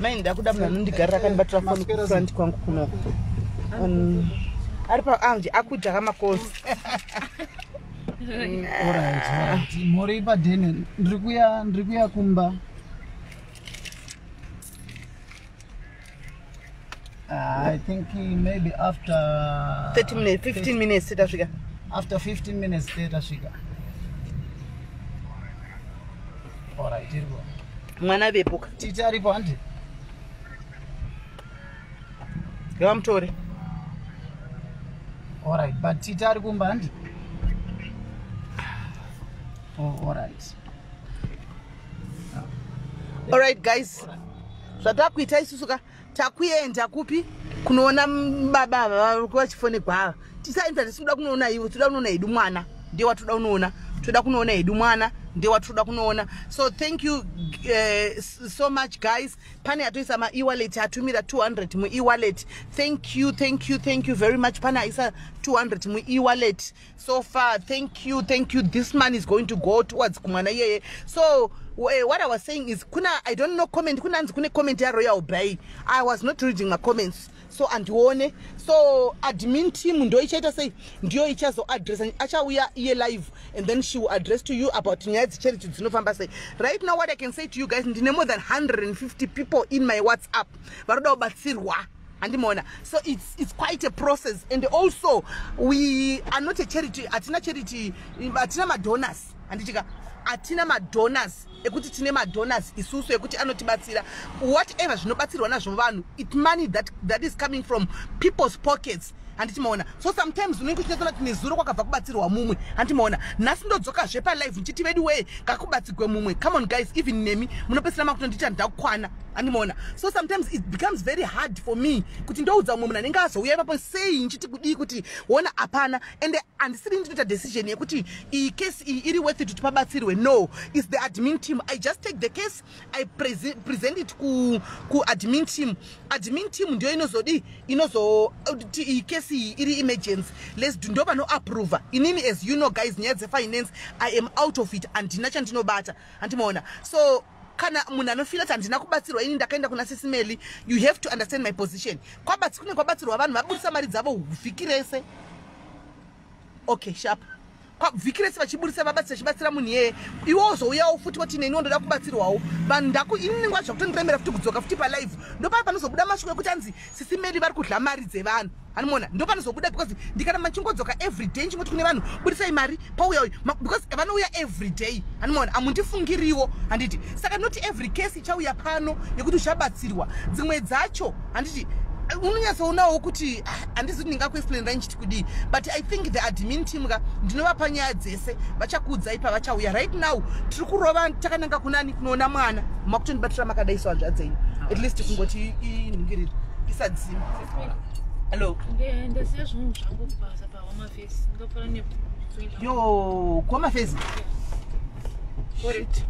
Mind ndakuda munhu anondigarira akanibatira foni kufront kwangu kuno. Ari pa anje akudya kamakosi. Alright. Mori pa dene ndikuya kumba. I think maybe after 30 minutes, 15 minutes sitasvika. After 15 minutes sitasvika. Alright, iripo. Mwana vepuka. Titi aripo andi. Ngavamutore. Alright, but Titi ari kumba andi. Oh, alright. Alright guys. Zvatakuita isusuka takuenda kupi kunoona baba kwa chifone kwa. Tisaenda tisikuda kunoona iwe, toda kunoona edu mwana. Ndiye watuda kunoona. Toda kunoona edu mwana. Ndiye watuda kunoona. So thank you so much guys. Pane atoisa ma e-wallet atumira 200 mu e-wallet. Thank you very much. Pane isa 200 mu e-wallet. So far, thank you. This man is going to go towards kumwana yeye. So what I was saying is I don't know comment kuna comment ya Royal Bay. I was not reading my comments. So andione. So admin team ndo ichaita say ndio ichazo address acha we are here live and then she will address to you about Nyaya's charity dzinofamba say. Right now what I can say to you guys, ndine more than 150 people in my WhatsApp. Varoda ubatsirwa. Andimona. So it's quite a process, and also we are not a charity. Atina charity, atina madonors. Andichika atina madonors. Ekuti tine madonors isusu ekuti anotibatsira. Whatever zvinobatsirwa nazvo vanhu, it's money that is coming from people's pockets. Anditimaona. So sometimes unenge uchitoona kuti nezuro kwakabva kubatsirwa mumwe. Anditimaona. Nhasi ndodzoka zvepa live nchiti vedu we kakubatsirwe mumwe. Come on guys, even nemi munopesera makutondita ndakwana. Andimona. So sometimes it becomes very hard for me kuti ndoudza mumwe munhu anenge azouya ipapo sei nchiti kudi kuti wona apana, and andisiri ndinoita decision yekuti iyi case iyi iri worth it kuti pabatsirwe. No, it's the admin team. I just take the case, I present it ku admin team. Admin team ndio inozo iyi case iri emergency. Let's do ndoba no approver. Inini, as you know guys, Nyaya's finance, I am out of it and ndinacha ndinobata. Andimona. So kana munhu anofila kuti handina kubatsirwa ini ndakaenda kuna Sis Melly, you have to understand my position. Kwabatsirwa vanhu vabudisa mari dzavo vhiki rese. Okay, sharp. Vhiki rese vachiburisa vachibatsira munhu yeye. Iwo uzouyawo futi wati neni ndoda kubatsirwawo. Vanhu ini ngwazva kutondiremera futi kudzoka futi palive. Ndopa panozobuda mashoko ekuti hanzi Sis Melly vari kudla mari dzevanhu. Animona, ndo panozobuda because ndikana machingodzoka every day chingoti kune vanhu budisai mari pauya because vanouya every day. Animona, amundifungiriwo handiti. Saka not every case ichauya pano yekuti uchabatsirwa. Dzimwe dzacho handiti unonyatsonawo kuti handisi kuti ndingakuexplainira nchiti kudii, but I think the admin team ndinovapa nyaya dzese vachakudza ipa vachauya. Right now tiri kurova takananga kunani kunoona mwana makutondibatira makadaiswa hanzvadzenyu at least kungoti inhingiriri isadzima. Hello. Yo, kwama face. Shit.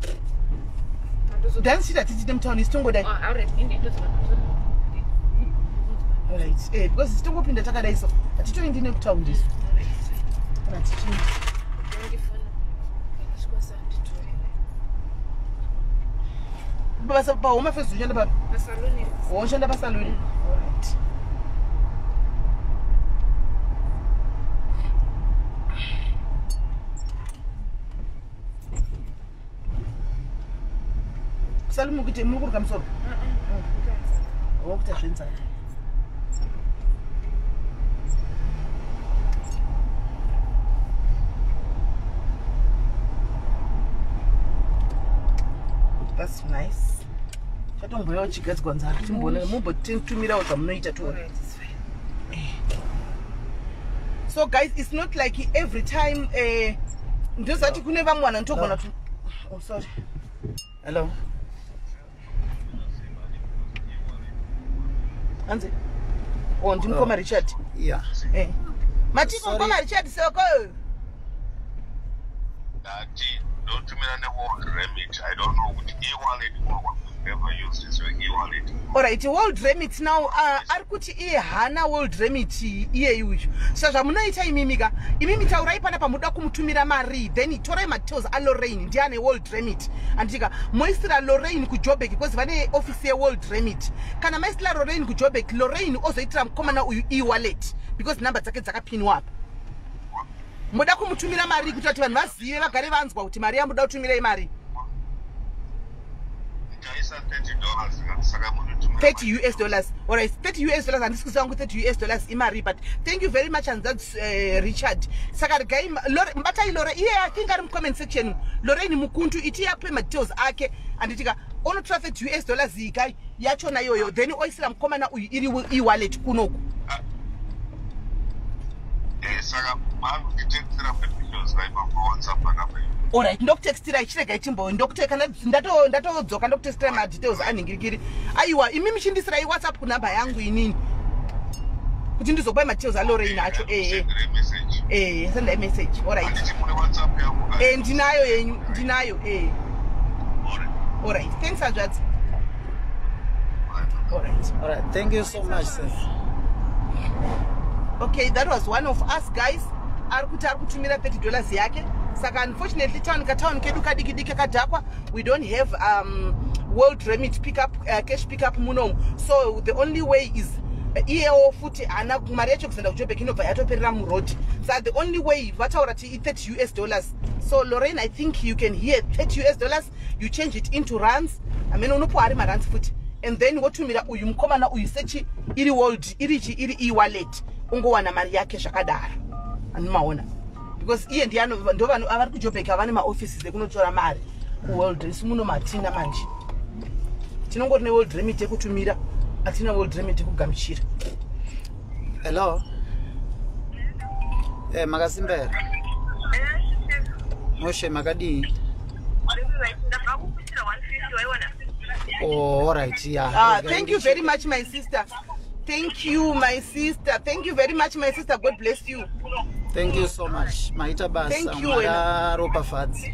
Dance that is them town is tongo dai. Alright. Because it's tongo pinda takadaiso. Atito indine town this. Alright. Basa pa uma face ujenda pa saluni. Ujenda pa saluni. Alright. Salumu kuti muri kamsoro. Okuta zvinza. That's nice. Chatomboyawo chigadzwa nzara timbone mumbotumirawo zvamunoita tu. So guys, it's not like every time ndozati kune vamwe vanotogona tu. Oh sorry. Hello. Anze. Oh, ndimkoma Richard. Yeah. Matiko mkoma Richard soko. Dati, don't mean an award remit. I don't know which e-wallet or what we've ever used is your e-wallet. Alright, world remit now arikuti iye hana world remit iye yuju. So zvamunoita imimika, imimi taurai pana pamuda kumutumira mari, then torai details a Lorraine ndiane world remit. Andika moisira Lorraine ku Joburg because vane office ye world remit. Kana maisira Lorraine ku Joburg, Lorraine ozoitira mkomana uyu e-wallet because number dzake dzakapinwa apa. Muda kumutumira mari kuti vanhu vazive vagare vanzwa kuti mari yamuda kutumira imari. $30. Alright, $30 and this is $30 imari, but thank you very much, and that's Richard. Saka guy mbata Lore I think I'm comment section Lorraine mukuntu iti yape details ake and itika ono traffic $30 ikai yacho na yoyo then oisira mkoma na iri e-wallet kunoku. Saka mamu kitextira details right on WhatsApp. Alright, ndokutextira ichirega ichimbo ndokuteka ndatodzoka ndokutextira ma details aningirikiri. Aiwa imimi chindisira iWhatsApp kunamba yangu inini. Kuti ndizokupa ma details aLorraine acho send a message. Alright. Ndinayo yenyu, ndinayo Alright. Thanks Ajat. Alright, thank you so much, sis. Okay, that was one of us guys. Arikutumira $30 yake. Saka unfortunately town kedu kadikidike kadakwa, we don't have world remit pickup cash pickup muno. So the only way is EO futi ana mari yacho kusenda kuJoburg inobva yatoperera muroad. So the only way vataura ti $30. So Lorraine, I think you can hear $30, you change it into rands. I mean unopo ari marands futi. And then wotumira uyu mkomana uyu sechi iri world iri e-wallet ungowana mari yake zvakadaro. Animaona. Because iye ndiano ndo vanhu avari kuJoburg avane ma offices ekunotora mari ku world isimuno matina manje. Tinongori ne world remit ekutumira, atina world remit ekugamuchira. Hello. Magasimbera. Moshe makadi. Oh, all right, yeah. Thank you very much, my sister. Thank you, my sister. Thank you very much, my sister. God bless you. Thank you so much. Maita basa. Thank you. Ropa fads.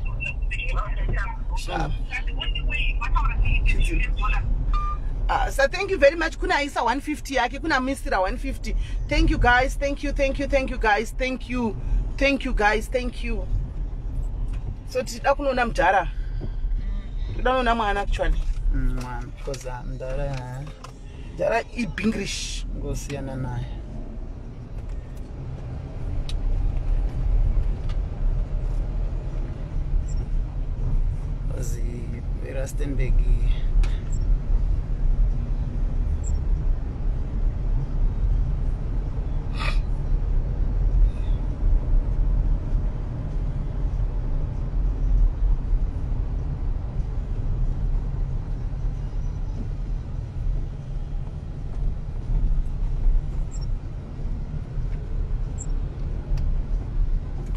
So thank you very much. Kuna Isa 150 yake, kuna Mr. 150. Thank you guys. Thank you guys. Thank you guys. Thank you. So tida kunoona mjara. Kunoona mwana actually. Because ndara Jara ibingrish ngosiyana naye. Rastenberg.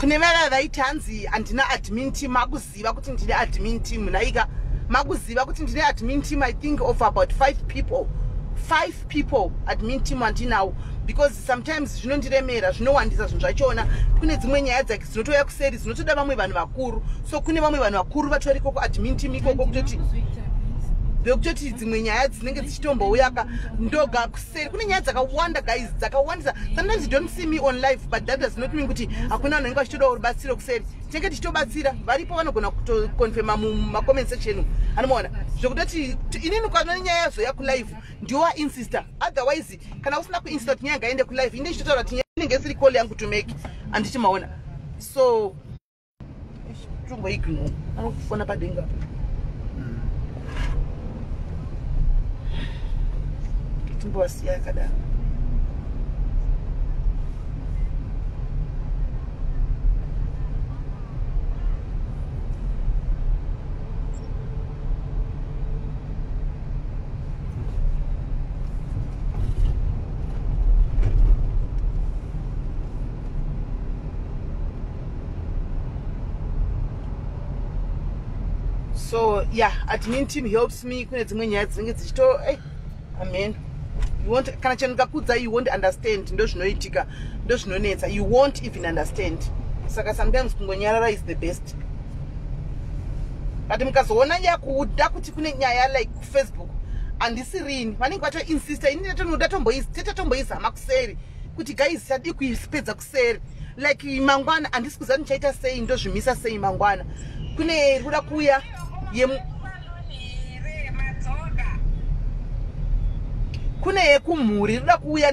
Kune vaya vaitanzi andina admin team, makuziva kuti ndine admin team naika. Makuziva kuti ndine admin team, I think of about 5 people. 5 people admin team andinawo, because sometimes zvinondiremera zvinowandisa zvinhu zvachona. Kune dzimwe nyaya dzake dzinotoya kuseri dzinotoda vamwe vanhu vakuru, so kune vamwe vanhu vakuru vatoriko ku admin team ikoko kutoti dzimwe nyaya dzinenge dzichitombouya ndoga kuseri. Kune nyaya dzakawanda guys, dzakawandisa. Sometimes you don't see me on live, but that does not mean kuti hakuna vanhu vachitoda rubatsiro kuseri. Tinenge tichitobatsira, varipo vanogona kutokonfirma muma-comment section. Anomaona zvokutoti inini kana nyaya yazoya kulive ndiwa insister, otherwise kana usina kuinsta kuti nyaya ngaende kulive inde ichitotaura kuti inenge isiri call yangu to make andichimaona. So tungo igno anokufona padenga. Tumbosiya kada. So yeah, admin team helps me. Kune dzimwe nyaya dzinenge dzichito amen. You won't kana chenuka kudza, you won't understand. Ndo zvinoitika, ndo zvinonetsa. You won't even understand. Saka sometimes kungonyarara is the best. But mukazoona yakuda kuti kune nyaya like Facebook handisirini vanenge vatoinsista ini tatatomboizama kuseri kuti guys tadi kuipedza kuseri like mangwana handisi kuziva ndichaita sei ndozvimisa sei mangwana kune kuda kuuya kune yekumhuri ruda kuuya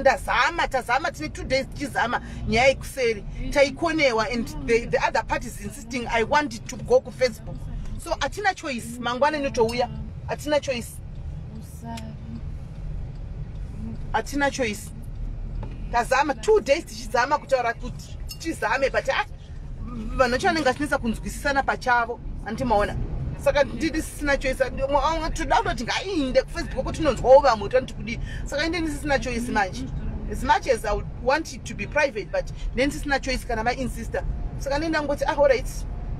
tazama tine 2 days tichizama nyaya yekuseri taikonewa and the other part is insisting I want it to go kufacebook so hatina choice mangwana inotouya hatina choice tazama 2 days tichizama kutaura kuti tizame but vanhu vacho vanenge vachinetsa kunzwisisana pachavo handimaona saka ndidi sisina choice toda kutoti ngainde kufacebook kutinonzwawo vamwe toti kudii saka inde ndisisina choice manje as much as I would want it to be private but then ndisisina choice kana vainsister saka ndendangoti alright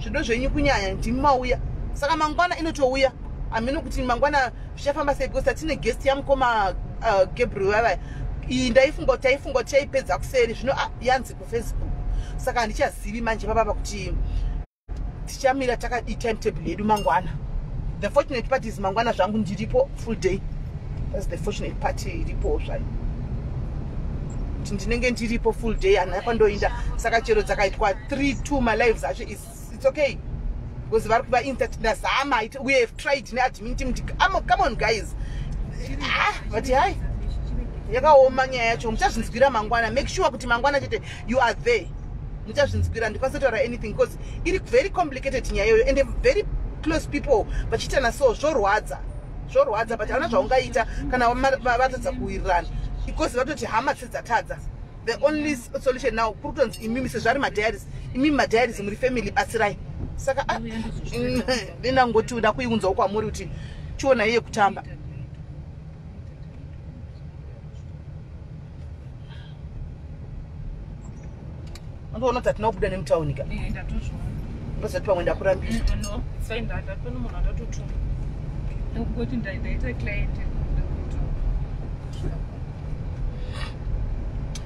zvido zvenyu kunyanya ndimi mauya saka mangwana inotouya ameno kuti mangwana zvichafamba sei because tine guest yamukoma Gabriel vavaya iyi ndaifunga kuti taipedza kuseri zvino yanzi kufacebook saka handichazivi manje papapa kuti tichamira takadi timetable yedu mangwana. The fortunate part is mangwana zvangu ndiripo full day. That's the fortunate part iripo zvayo. Ndinenge ndiripo full day and apandoinda saka chero dzakaitwa 3-2 my lives actually it's okay. Because vari kuva instant ndazama we have tried neadmin team come on guys. But hai yakaoma nyaya yacho muchazvinzwira mangwana make sure kuti mangwana chete you are there. Muchazvinzwira ndikasataura anything because iri very complicated nyaya yoyo and very close people vachitana so zvorwadza but hauna zvaungaita kana vatadza kuwirirana because vatoti hama dzatadza. The only solution now kutonzi imimi sezvari madiaries imimi madiaries muri family batsirai saka ndinangoti uda kuiunzawo kwamuri kuti chiona iye kutamba. Andoona kuti tinobuda nemutauni ka ndozati pamwe ndakurambira no sainda ndapeno munhu atatotuma ndokugoti ndaita client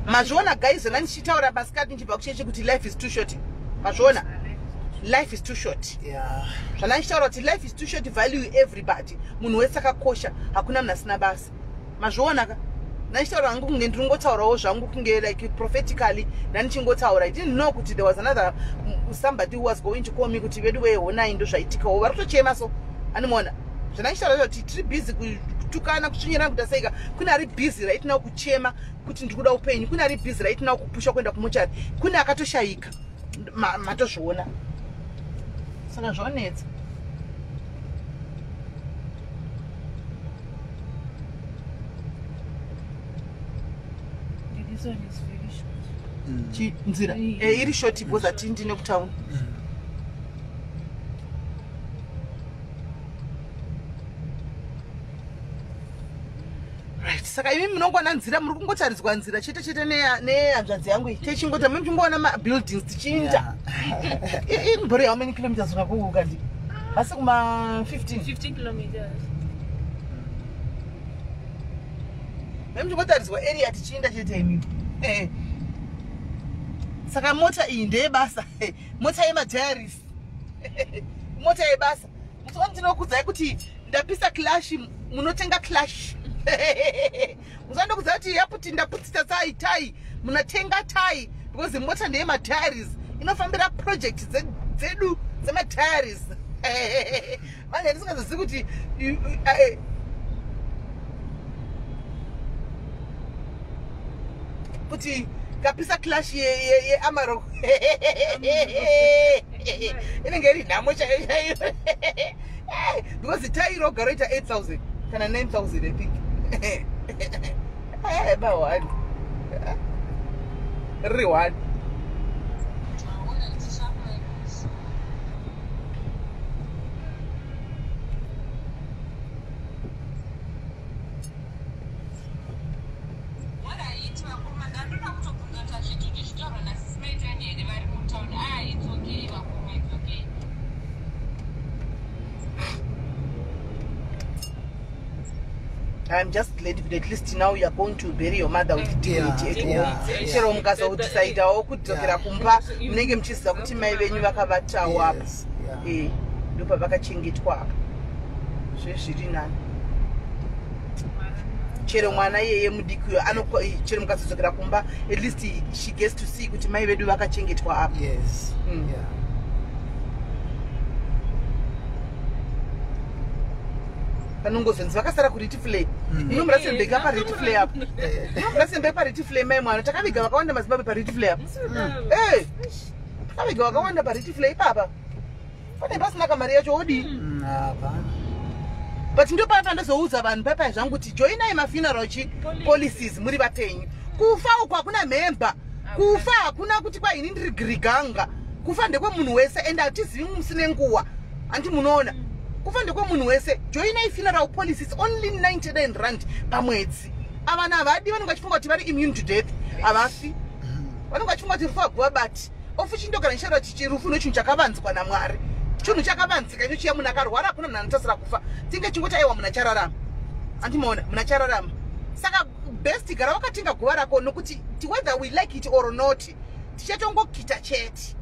mazviona guys zona ndichitaura masikati ndichibva kucheche kuti life is too short. Mazviona life is too short. Zvana ndichitaura kuti life is too short value everybody munhu wese akakosha hakuna munhu asina basa. Mazviona ka Nashitaura hangu kunge ndiringotaurawo zvangu kunge like prophetically ndanichingotaura. I didn't know kuti there was another somebody who was going to call me kuti vedu weona indo zvaitika vari kutochema so animona zvanachitaura kuti tiri busy kutukana kusvinyirana kuda seika kuna ari busy right now kuchema kuti ndikuda upenyu kuna ari busy right now kupusha kuenda kumuchari kuna akatoshayika matozviona saka zvonetsa. This one is very short. Nzira iri short because atindi nekutauni. Right, saka imi munongona nzira muri kungotaridzwa nzira chete nehanzvadzi yangu techingota muchimboona ma buildings tichinda. In Bori how many kilometers unakuuka ndi? Asi kuma 15 kilometers. Muchingotaridzwa area tichinda chete imi. Saka mota iyi ndeyebasa mota yemadiaries mota yebasa mutsova ndinokudzai kuti ndapisa clash munotenga clash musandokudzai kuti yaputi ndaputisa tai munotenga tai because mota ndeyemadiaries inofambira project dzedu dzemadiaries manje ndisingazozivi kuti kuti kapisa clash ye Amarok inenge iri nhamo chaiyo because tairo garoita 8,000 kana 9,000 I think ba 1 riri 1 I'm just glad that at least now you are going to bury your mother with dignity. Chero mukaza kudisaidao kudzokera kumba munenge muchiziva kuti mai venyu vakavatawo apo. Ndipo vakachengetwa apo. Zviri nani. chero mwana yeye mudiki chero mukazozokera kumba at least she gets to see kuti mai vedu vakachengetwa apa. Yes. Yeah. Kanongozonzi vakasara kuritiflay. Murasembeka paritiflay apa. Murasembeka paritiflay mai mwana takaviga vakawanda mazimbabwe paritiflay apa. Takaviga vakawanda paritiflay papa. Pane pasina kamari yacho odi. But ndo papa ndazouza vanhu papa zvangu kuti joinai mafuneral policies muri vapenyu. Kufa uko hakuna member. Kufa hakuna kuti kwa ini ndiri giriganga. Kufa ndekwe munhu wese ende atizivi musine nguwa. Anti munoona. Kufa ndekwe munhu wese. Joinai funeral policies only 99 rand pamwedzi. Avana havadi vanenge vachifunga kuti vari immune to death. Havafi. Vanenge vachifunga kuti rufu haguva bati. Ofu chindogara nishara kuti rufu nechinhu chakavanzwa naMwari. Chinhu chakavanzika icho chiya munhu akarwara hakuna munhu anotasira kufa. Tinge chingoti aiwa munhu achararama. Andimaona munhu achararama. Saka best gara wakatenga guva rako nokuti whether we like it or not tichatongokita chete.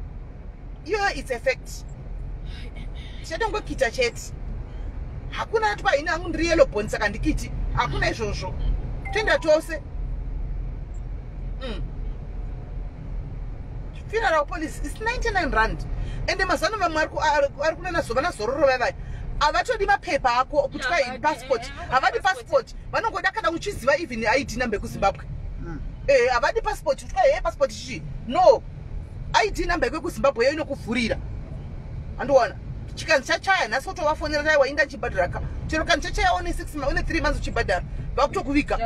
Iyo it's a fact. Tichatongokita chete. Hakuna ati paina hangu ndiri yellow bone saka ndikiti. Hakuna izvozvo. Tenda tose. Funeral police is 99 rand. And mazano vamwe ari kunana zova zororo vavai. Avatodi mapepa ako kuti kai passport. Havadi passport. Vanongoda kana uchiziva even ID number kuZimbabwe. Havadi passport kuti kai passport chichi. No. ID number kuZimbabwe inokuvhurira. Andiwana. Chikanzi chachaya nhasi kutovafonera dai wainda chibhadhara. Chero kanzi chachaya one 6 months, one 3 months uchibhadhara. Vakutokuviga.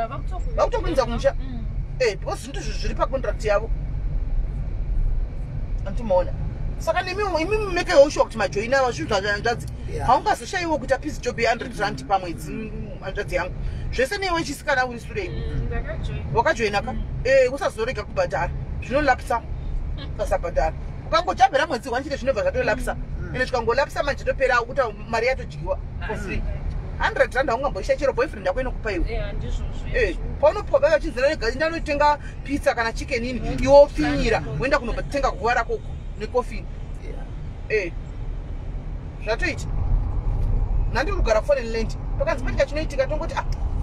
Vakutokuinza kumusha. Because zvintu zviri pacontract yavo. Antimaona. Saka nimi make a sure kuti majoina vazvinhu zvanzvadzi. Haungazoshayiwo kuti apisi job ye100 rand pamwedzi hanzvadzi yangu. Zvese newe chisikana uri surei. Wakajoina ka? Usazorega kubhadhara. Zvinolapisa. Ukasabhadhara. Ukangojabhera mwedzi wanchite zvinobva zvatolapisa. Ende zvikangolapisa manje topera kuti mari yatodyiwa for free. 100 rand haungamboisha chero boyfriend yako inokupa iwe. Paunopoba vachinzira nega ndanotenga pizza kana chicken ini iwo finyira uenda kunotenga guva rako necoffee. Zvatoita. Nandi kugara foreign land. Tokanzi patika chinoitika tongoti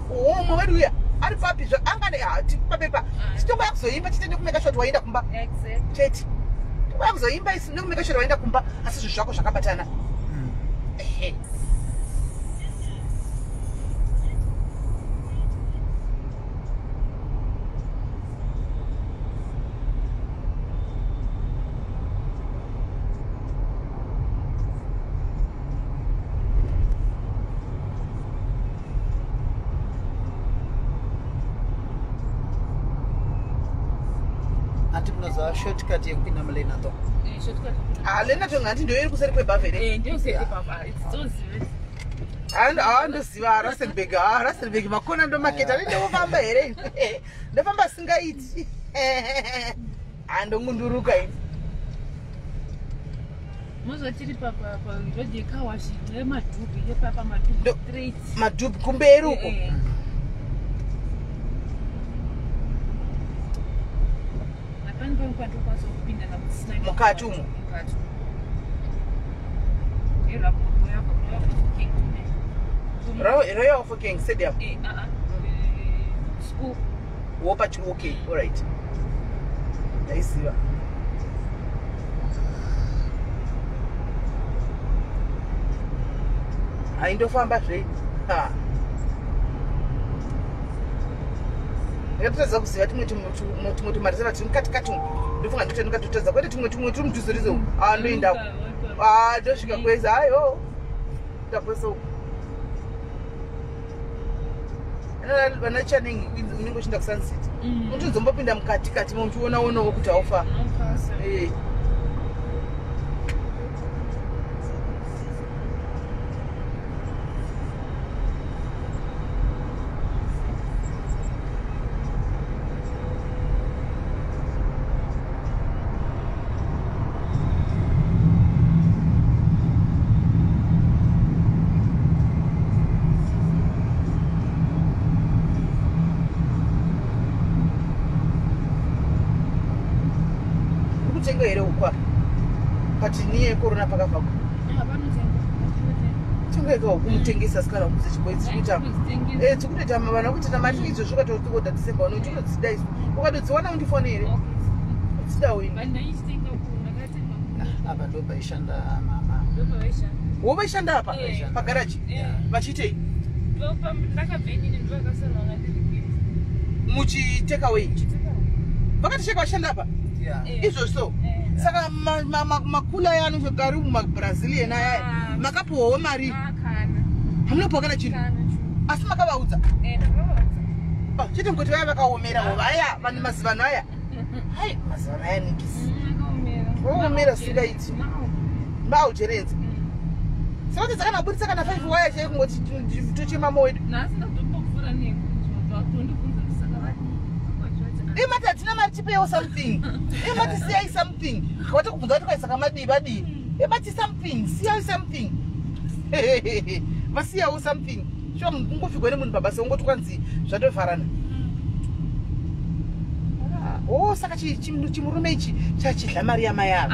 umwe wedu uya ari papi angane papepa. Sitongo yakuzoimba chitende kumeka shot waenda kumba. Cheti. Tongo yakuzoimba isine kumeka shot waenda kumba asi zvinhu zvako zvakabatana. Ati munoziva shortcut yekupinda muLenato. Lenato ngati ndio iri kuseri kwebhavheri. Ndio seri papa. It's Ndoziva Rustenburg makona ndo maketa ndofamba here. Ndofamba singaiti. Andongunduruka ini. Muzotiri papa road yekawashi nemadhubi yepapa madhubi straight. Madhubi kumberi uko. Mukati umo. Royal Fucking Stadium. School. Okay, all right. Ndaisiva. Aindofamba zvei. Ndakatadza kuziva tumwe marizera tiri mukati ndofunga ndoti ndikatotadza kwete tumwe turi mudhuzorizo ndoendawo ndosvika kweza ayo ndakwesa uko vana chanenge unenge uchinda kusunset unotozombopinda mukati uchiona kuti haufa. Here ukwa. But niye corona pakafako. chingeka kumutengesa sikana kuze chiboitsi kuita tsikutoita vana kuti namati izvo zvokatotikoda December uno tinodzida izvo ukatodziwana undifonere dzida wini apa ndo paishanda mama wovaishanda apa pagaraji vachitei muchitekaaway vakatisheka vashanda apa izvo so saka makula aya anozogari mumabrazilian aya makapuwawo mari hamunopokana chiri asi makavaudza chete mukoti vaya vakaomera vaya vanhu mazivano aya hai mazivano aya nikisi voomera singaiti mbaujerenza sekuti dzakanabudisa kana 5 waya chai kungoti tochemama wedu imati hatina mari tipewo something imati siyai something wati kubvunza kuti kwaisaka madii imati something siyai something vasiyawo something sure ungofikwa nemunhu pabasa ungoti kwanzi zvatovharana saka chimurume ichi chachidla mari yamai avo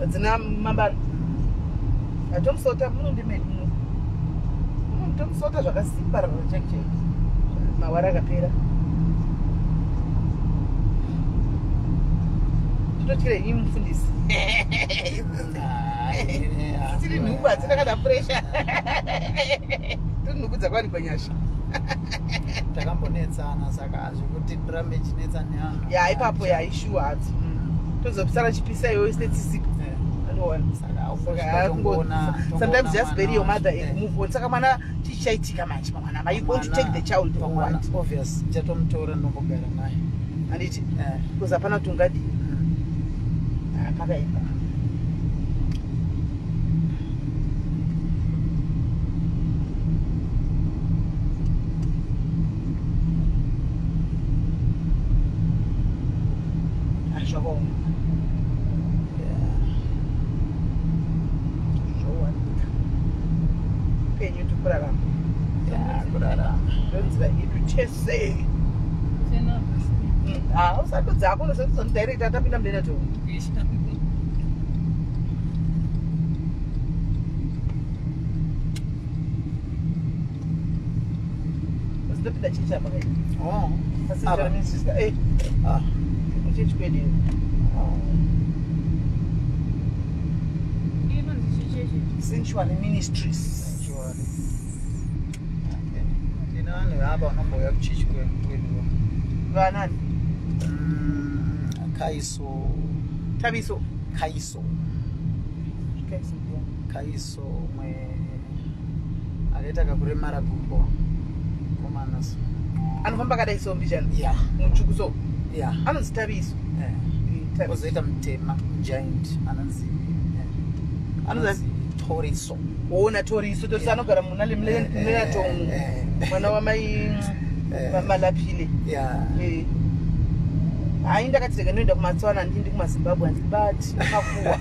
dzina mambari atomusota munondimedi tomusota zvakasimba rachake mawara akapera tototyire ini mufundisi tiri nhubu hatina kana puresha tiri nhubu dzakwanikwa nyasha takambonetsana saka zvekuti ndirambe chinetsa neanhu ipapo ishuwa hadzi tozopisana chipisa iyoyo statistic sometimes just bury your mother and move on. Saka mwana chichaitika manje mwana are you going to take the child for what? Obvious jatomutora ndombogara naye anditi because hapana kuti ungadi pakaipa ashoko penyu tukurarama ndonzira idu chese usando dzako nozondirecta tapinda mudena to ndopinda chicha pakai chichikwedini Sanctuary Ministries. Vanhu vapa vanobhuya kuchechi kwedu vanani kaiso taviso kaiso mwe akaita kakuremara gumbo komanas anofamba kadai sombi chani ya muchukuso ya anonzi taviso kozoita mutema giant anonzi toriso ona toriso tosi anogara muna lemulena tomu mwana wamai malapile hai ndakatireka noenda kumatswana handindi kumazimbabwe handibati makuwa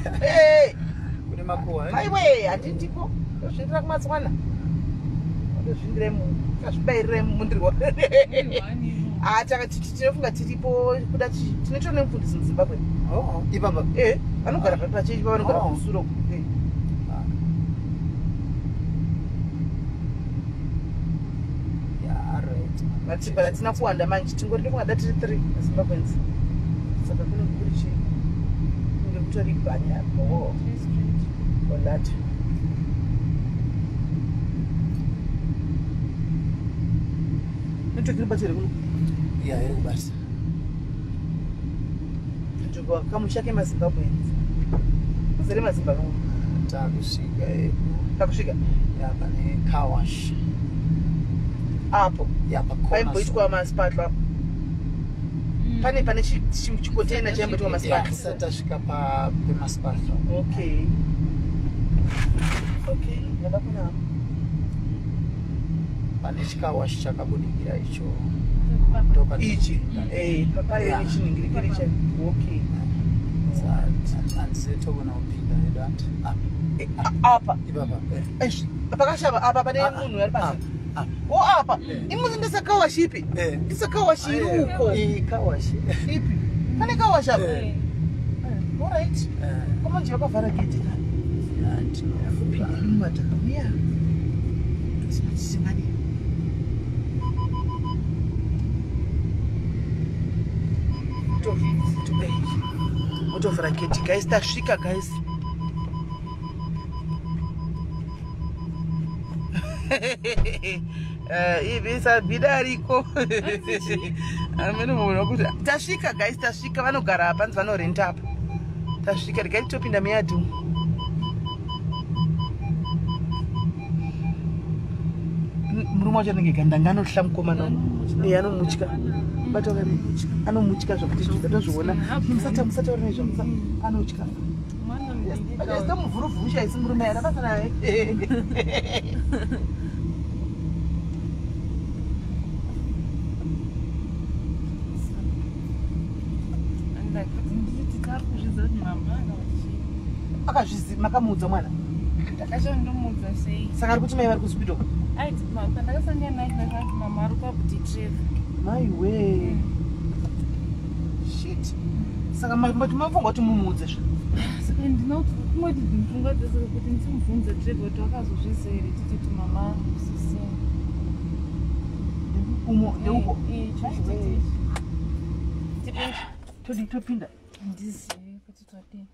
kune makuwa aiwe handindiko ndozvindira kumatswana ndozvindiremu kazvibairire mundirwa tinofunga tiripo kuda tinoitwa nemufundisi muzimbabwe ipapa vanogara pachechi pavanogara kumusuro matibara tina kuwanda manje tingori ndikungada tiri 3 mazimbabwenzi saka kunenge kuri chii kunge kutori bhanya olata network iri bachiri kuno iri kubasa nzvimbo kamusha kemazimbabwenzi kuzere mazimbabwe takusvika pane kawash apo paimboitwa masipatwa pane chikontena chaimboitwa masipatwa tasvika pemasipatwa okay ndada kuna pane chikawashi chakabudikira icho ichi papayo chinhingirikiri cha okay handizitogona kupinda nedanti apa ipapa pakashava apa pane munhu ari pasi apa imuzi ndisakawashi ipi ndisakawashi iri uko kawashi ipi pane kawashi apa alright koma nje wakavhara gate kupinda mumatakamia tisimani motovhara gate guys tasvika guys ivi sabhida ariko amene muona kuti tasvika guys tasvika vanogara apa nzi vanorenta apa tasvika regai topinda meyadhu murume wacho anenge gandanga anohla mukomana anomutya bata anomutya zvakuti tozviona musataura nezvo anotya tomuvhuruvhusha isi murume yari abasa naye akazviziva makamuudza mwana ndakachandomuudza sei saka ari kuti mai vari kusipito pandakasangana naye ndakati mama ari kwabuti treva maiwe shit saka mati mafunga kuti mumuudze zva saka ndinoti kumweti ndinfunga dzesaka kuti ndimubvunze treva kuti wakazozviziva here tititi mama kusisina umo ndeuko topinda handizivi kuti twadii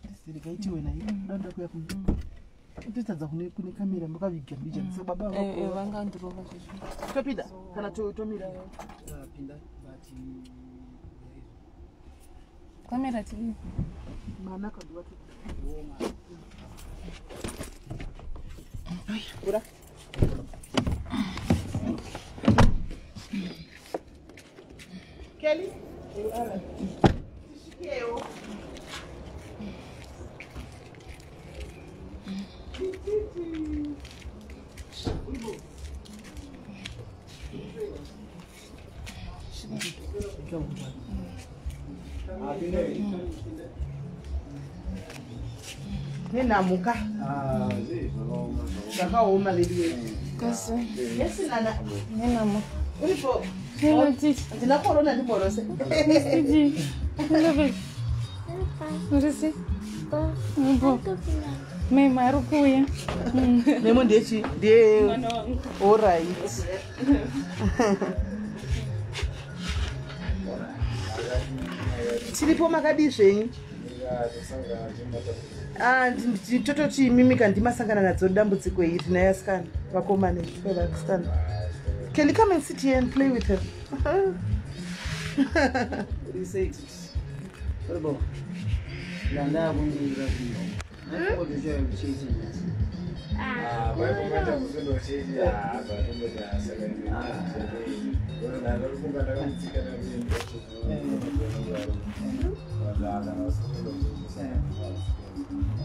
ndisiregaitiwe naye danda kuya kutitadza kune kamera mukaviga mbijani saka baba vangandirova zvezvi topinda kana tomira pinda but kamera tv mana kadiwa ura Kelly eu nenamuka zvakaoma lady wedu kasi yesinana nenamuka uripo Titi. ndina korona ndimorose Titi. Urisi. Mbo. Mema ari kuuya. Memo ndechi ndiye all right. Tiripo makadi zvenyu. Tototi mimika ndimasangana nadzo dambudziko iri nayaskana vakomane vaskana. Can you come and sit here and play with her? What do you say to this? What about? Landa won't be right. What is your chasing?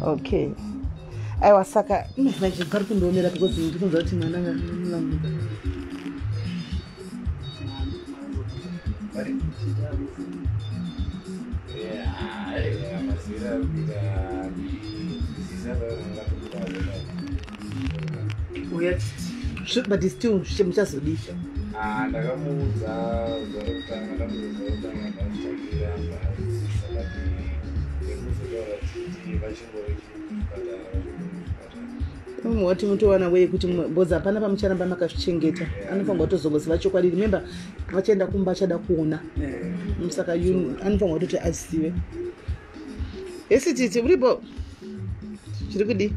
Okay. I was saka. Imagine cartoon do mera because you don't know mwana. But it's still muchazodisha. Ndakamuudza wati mutowana wei kuti mboza hapana pamucharamba makazvichengeta anofanirwa kutozogoziva chokwadi. Remember vachaenda kumba achada kuona saka anofanirwa kutoti azive. Esi titi uripo chiri kudi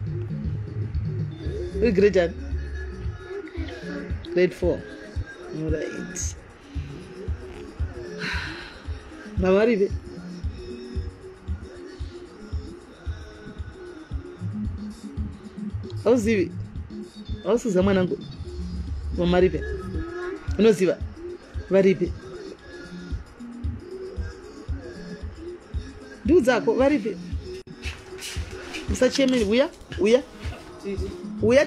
uri grade grade 4. Alright. Mama arive auzivi ausiza mwanangu mama arive unoziva varipe ndiudzako varipe musachemeni uya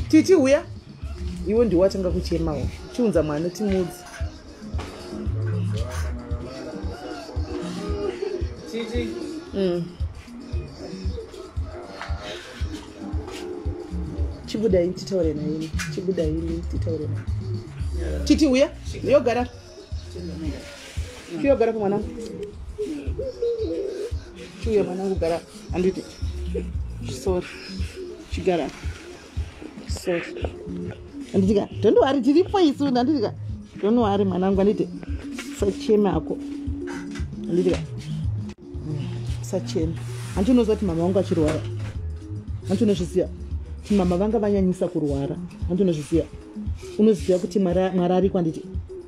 titi uya iwe ndiwatanga kuchemawo chiunza mwana timudzi chibuda ini titaure naye chibuda ini titaure naye titi uya yogara yogara kwa mwanangu chuya mwanangu gara anditi sorry chigara sorry anditika don't worry tiripo isu anditika don't worry mwanangu anditi sachema ako anditika sachema andinozwa kuti mama wangu achirwara andinozviziva kuti mama vanga vanyanyisa kurwara andinozviziva unoziva kuti mwari ari kwanditi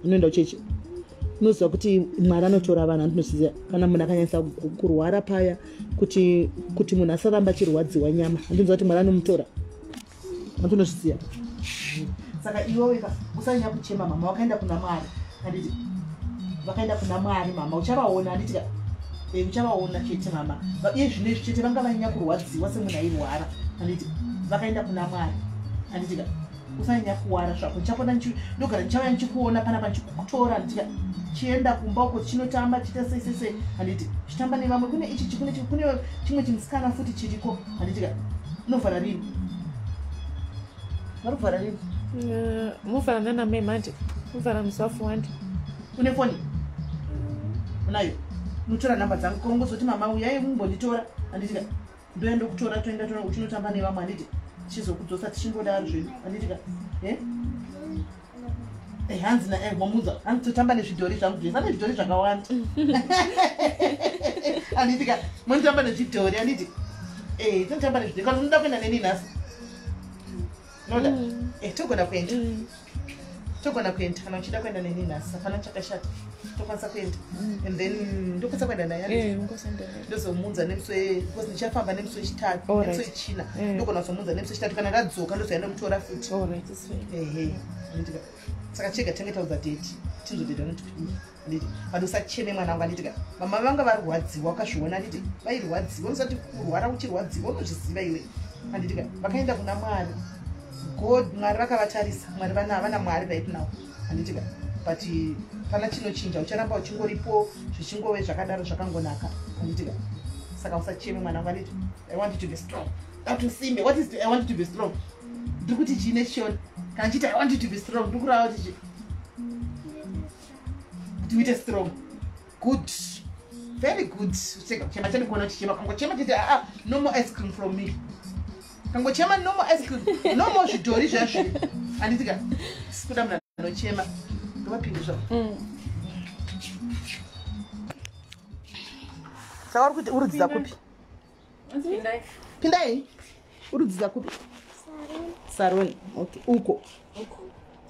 unoenda uchechi unoziva kuti mwari anotora vanhu andinozviziva kana munhu akanyanyisa kurwara paya kuti munhu asaramba achirwadziwa nyama andinoziva kuti mwari anomutora andinozviziva saka iwoweka usanyanya kuchema mama wakaenda kuna mwari anditi vakaenda kuna mwari mama uchavaona anditika uchavaona chete mama iye zvinezvi chete vanga vanyanya kurwadziwa semunhu airwara anditi vakaenda kuna mwari anditika usanyanya kuwara zvako ndichakona ndogara ndichauya ndichikuona panapa ndichikutora anditika chienda kumba uko chinotamba chiita seisese anditi chitamba nevamwe kune ichi kune chimwe chimusikana futi chiriko anditika unovhara rini vari kuvhara rini muvhara nana memandi muvhara musi wafuwandi une foni unayo unotora nhamba dzangu korongozoti mama uyai mumbonditora anditika ndoenda kutora toenda uchinotamba nevamwe anditi chizokudzosa tichingodaro zvedu anditika hanzi mamudza hanzi totamba nezvidhori zvangu zvese ane zvidhori zvakawanda anditika monitamba nezvidhori anditi tonotamba nezvidhori kana unoda kuenda neni nhasi noda togona kuenda togona kuenda kana uchida kuenda neni nhasi hapana chakashata tokwanisa kuenda and then ndokwanisa kuenda naye ndozomunza nemuswe because ndichafamba nemuswe chitatu nemuswe china ndogona kuzomunza nemuswe chitatu kana radzoka ndozoenda mutora futi anditika saka chega tenge taudza deti tinzodeda nditi but usacheme mwana wangu anditika mama vanga varwadziwa wakazviona anditi vairwadziwa usati kurwara uchirwadziwa unozviziva iwe anditika vakaenda kuna mwari god mwari vakavatarisa mwari vana mwari right now anditika but pana chinochinja ucharamba uchingoripo zvichingove zvakadaro zvakangonaka anditika saka usacheme mwana wangu anditi I want you to be strong atusimbe what is I want you to be strong ndiri kuti chine chishona kana chiti I want you to be strong ndiri kurava kuti uite strong good very good chema chani kuona chichema kangochema chiti no more ice cream from me kangochema no more ice cream no more zvidhori zvazviri anditika sikuda munhu anochema ndovapindi zvavo saka uri kuti urudzidza kupi pindai urudzidza kupi saroni okay uko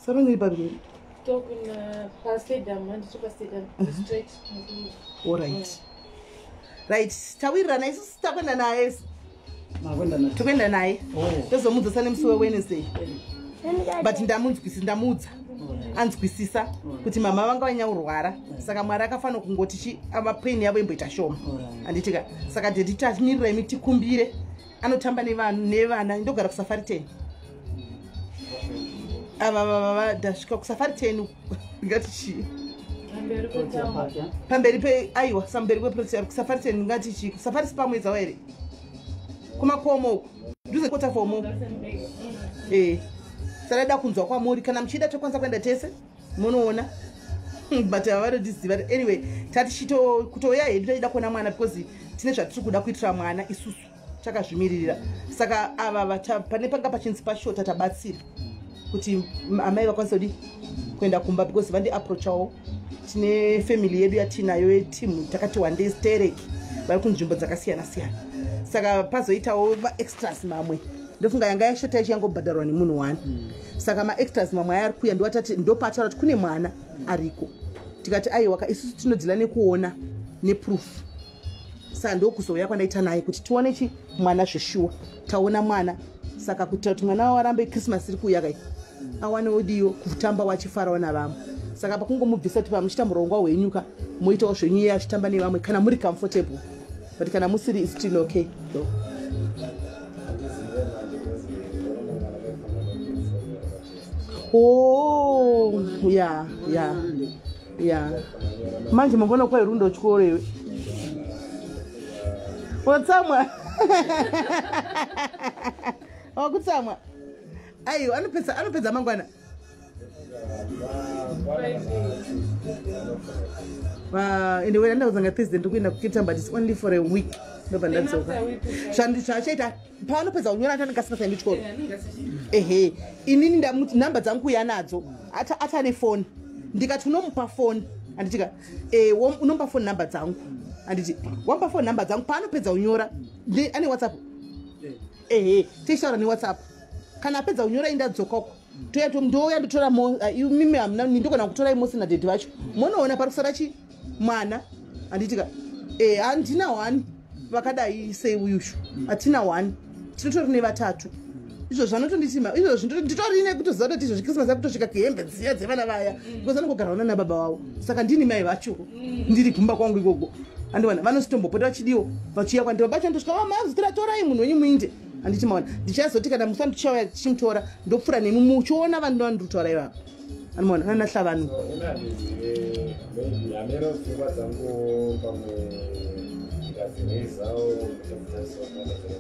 saroni iri paviri right tawirirana isusu takwenda naye tokuenda naye tozomudzisa nemusi weWednesday but ndamudza anzwisisa kuti mama vanga vanyaurwara saka mwari akafanira kungoti amapaini yavo imboita shoma anditika saka detitamirira tikumbire anotamba nevana ndogara kusafari 10 ava ndasvika kusafari 10 ngati chii pamberi pe aiwa samberi kweprotera kusafari 10 ngati chii kusafari sipamwedza here kumakomo uko nduze kota fomo sarada kunzwa kwamuri kana muchida tokwanisa kuenda tese munoona but avarodziziva anyway tatichito kutoya hedu taida kuona mwana because tine zvatiri kuda kuitira mwana isusu takazvimiririra saka ava pane panga pachinzi pashota tabatsira kuti amai vakwanisa kudi kuenda kumba because vandi approachawo tine family yedu yatinayo yetimu takati one day stereki vari kunzvimbo dzakasiyana siyana saka pazoitawo maextras mamwe ndofunga yanga yashota ichiyangobhadharwa nemunhu wani saka maextras mamwe aya ari kuya ndowatati ndopataura kuti kune mwana ariko tikati aiwaka isusu tinodzila nekuona neproof saka ndokuzouya kwandaita naye kuti tione chi mwana zveshuwa taona mwana saka kuita kuti mwana warambe Christmas iri kuuya kai awanewo diyo kutamba wachifarawo navamwe saka pakungomubvisa kuti pamuchita murongwa hwenyuka moitawo zvenyu iye achitamba nevamwe kana muri comfortable but kana musiri is still okay so. Oh yeah manje mabona kwa irundo chikorewe watsamwa wakutsamwa Aiyo, anopedza mangwana. And when I was a president, we were going but it's only for a week. No, but that's okay. Shandisha, Pano Pesa, you're not a customer in which call. Eh, in the number Zanku Yanazo, at a phone. Diga to no phone, and Diga a one number phone number Zanku. And it's one phone number Zanku, Pano Pesa, Yora. Any WhatsApp? Eh, take out on WhatsApp. Can I pesa Yora in that Zoko? To do and to more, you mean I'm not going to try most in the device. Mono on a Parsarachi, Mana, and Diga. Eh, Antina one. Wakada say wish atina one tito never tattoo izo zvanotondisima izo nditorine kuti zoda tizvo zvikisima zakutosvika kihembe dziya dzevana vaya because anogara na baba wavo saka ndini mai vacho ndiri kumba kwangu ikoko andiwana vanositombopoda vachidiwo vachiya kwandiro bacho ndosvika vamazitira torai munhu wenyu muinde anditi maona ndichazoti kana musa ndichauya tichimutora ndopfura nemi muchiona vanhu vandinotaura ivavo andimaona nanahla vanhu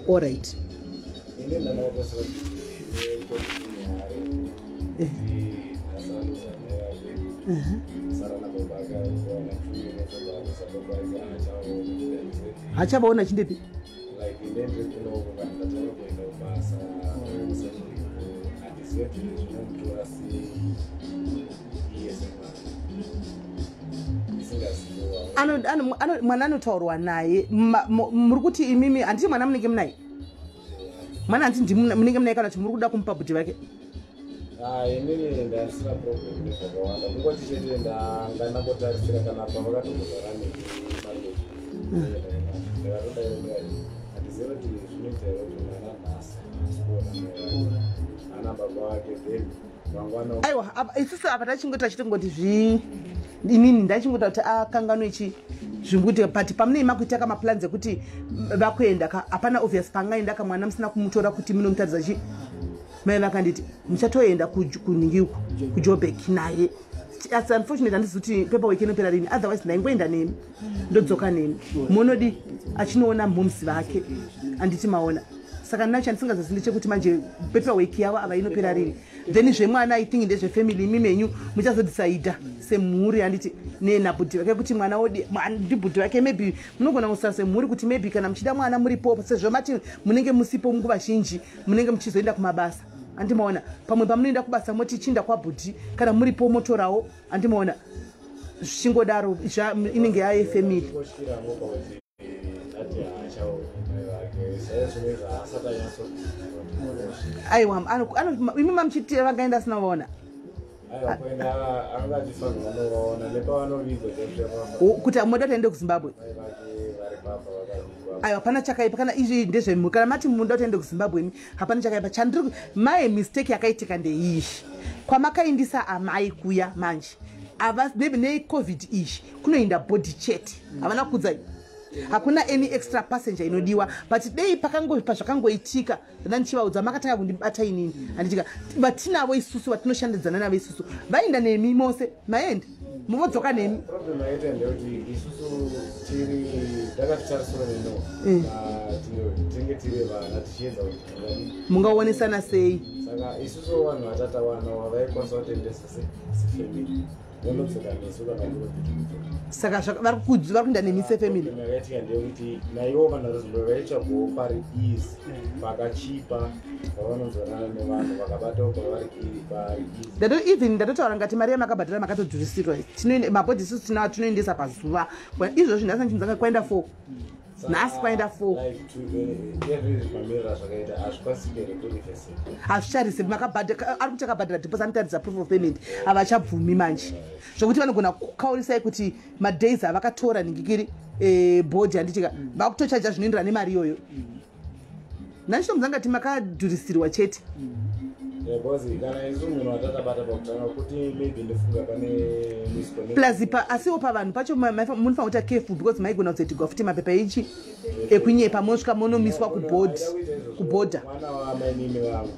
all right. Hachabaona chindepi? Mwana anotaurwa naye muri kuti imimi handiti mwana munenge munaye mwana handiti munenge munaye kana kuti muri kuda kumupa bhuti vake inini ndasina problem zvakawanda kungoti chete ndangotarisira kana pavakatogozara handiziva kuti zvinoita here kuti mwana nhasi ana baba vake then mangwana aiwa isusu apa tachingoti achitongoti inini ndachingota kuti akanganwe zvimbuti but pamune makuita kamaplans ekuti vakuenda hapana obvious pangaenda kamwana musina kumutora kuti munomutaridza mai vakanditi muchatoenda kuningiku kujobek naye as unfortunate handisi kuti paperwork inopera rini otherwise ndaingoenda nemi ndodzoka nemi monodi achinoona mhomsi vake handiti maona saka nacho handisingazozi ndechekuti manje paperwork yavo ava inopera rini then zvemwana I think ndezvefamily imi menyu muchazodecida semhuri handiti nenabhudhi vake kuti mwana ndibhudhi vake maybe munogona kusara semhuri kuti maybe kana muchida mwana muripo sezvo mati munenge musipo nguva zhinji munenge muchizoenda kumabasa handimaona pamwe pamunoenda kubasa moti chinda kwabhudhi kana muripo motorawo handimaona zvichingodaro inenge yayefamily aiwa imi mamuchitira vangaenda asina vaona kuti moda taende kuzimbabwe aiwa hapana chakaipa kana izvi ndezvemhuri kana mati muda taende kuzimbabwe imi hapana chakaipa chandiri mai mistake yakaitika ndeiyi kwamakaindisa amai kuya manje ava maybe necovid izvi kunoenda body chat havana kudzai hakuna any extra passenger inodiwa but dei pakangopa zvakangoitika ndandichivaudza makatanga kundibata inini handitika vatinavo isusu vatinoshandidzana navo isusu vaenda nemi mose maenda muvodzoka nemi problem yaita ndekuti isusu tiri takatitarisira neno tinenge tiri vana tichiedza kuti mungaonesana sei saka isusu vanhu vatata vano vaikwanisa kutendesa sefamily vonodzoka nesu kana saka vari kuenda nemise family yaitika ndeyekuti naivo vanhu vaitsvagoo pari easy pakachipa pavanozorana nevanhu vakabatawo pavari easy even ndatotaura ngati mari yamakabhadhara makatodhurisirwa mabhodhi isusu tinaa tinoendesa pazuva izvozvi nhasi ndichinzanga kwaenda 4 nhasi kwaenda 4 hazvicharisi ari kuti akabhadhara deposit anotaridza proof of payment havachabvumi manje zvokuti vanogona kukaurisai kuti madays avakatora ningikiri bhodhi handitika vakutochaja zvinoenderana nemari iyoyo nandichitomuzangati makadhurisirwa chete kana isu munhu atatabata pakutanga kuti maybe ndifunga pane plus asiwo pavanhu pacho munofanira kuita careful because maigona kuzaitigwa futi mapepa ichi ekunyepa mosvika monomiswa kubhodha. Mwana wamainini vangu.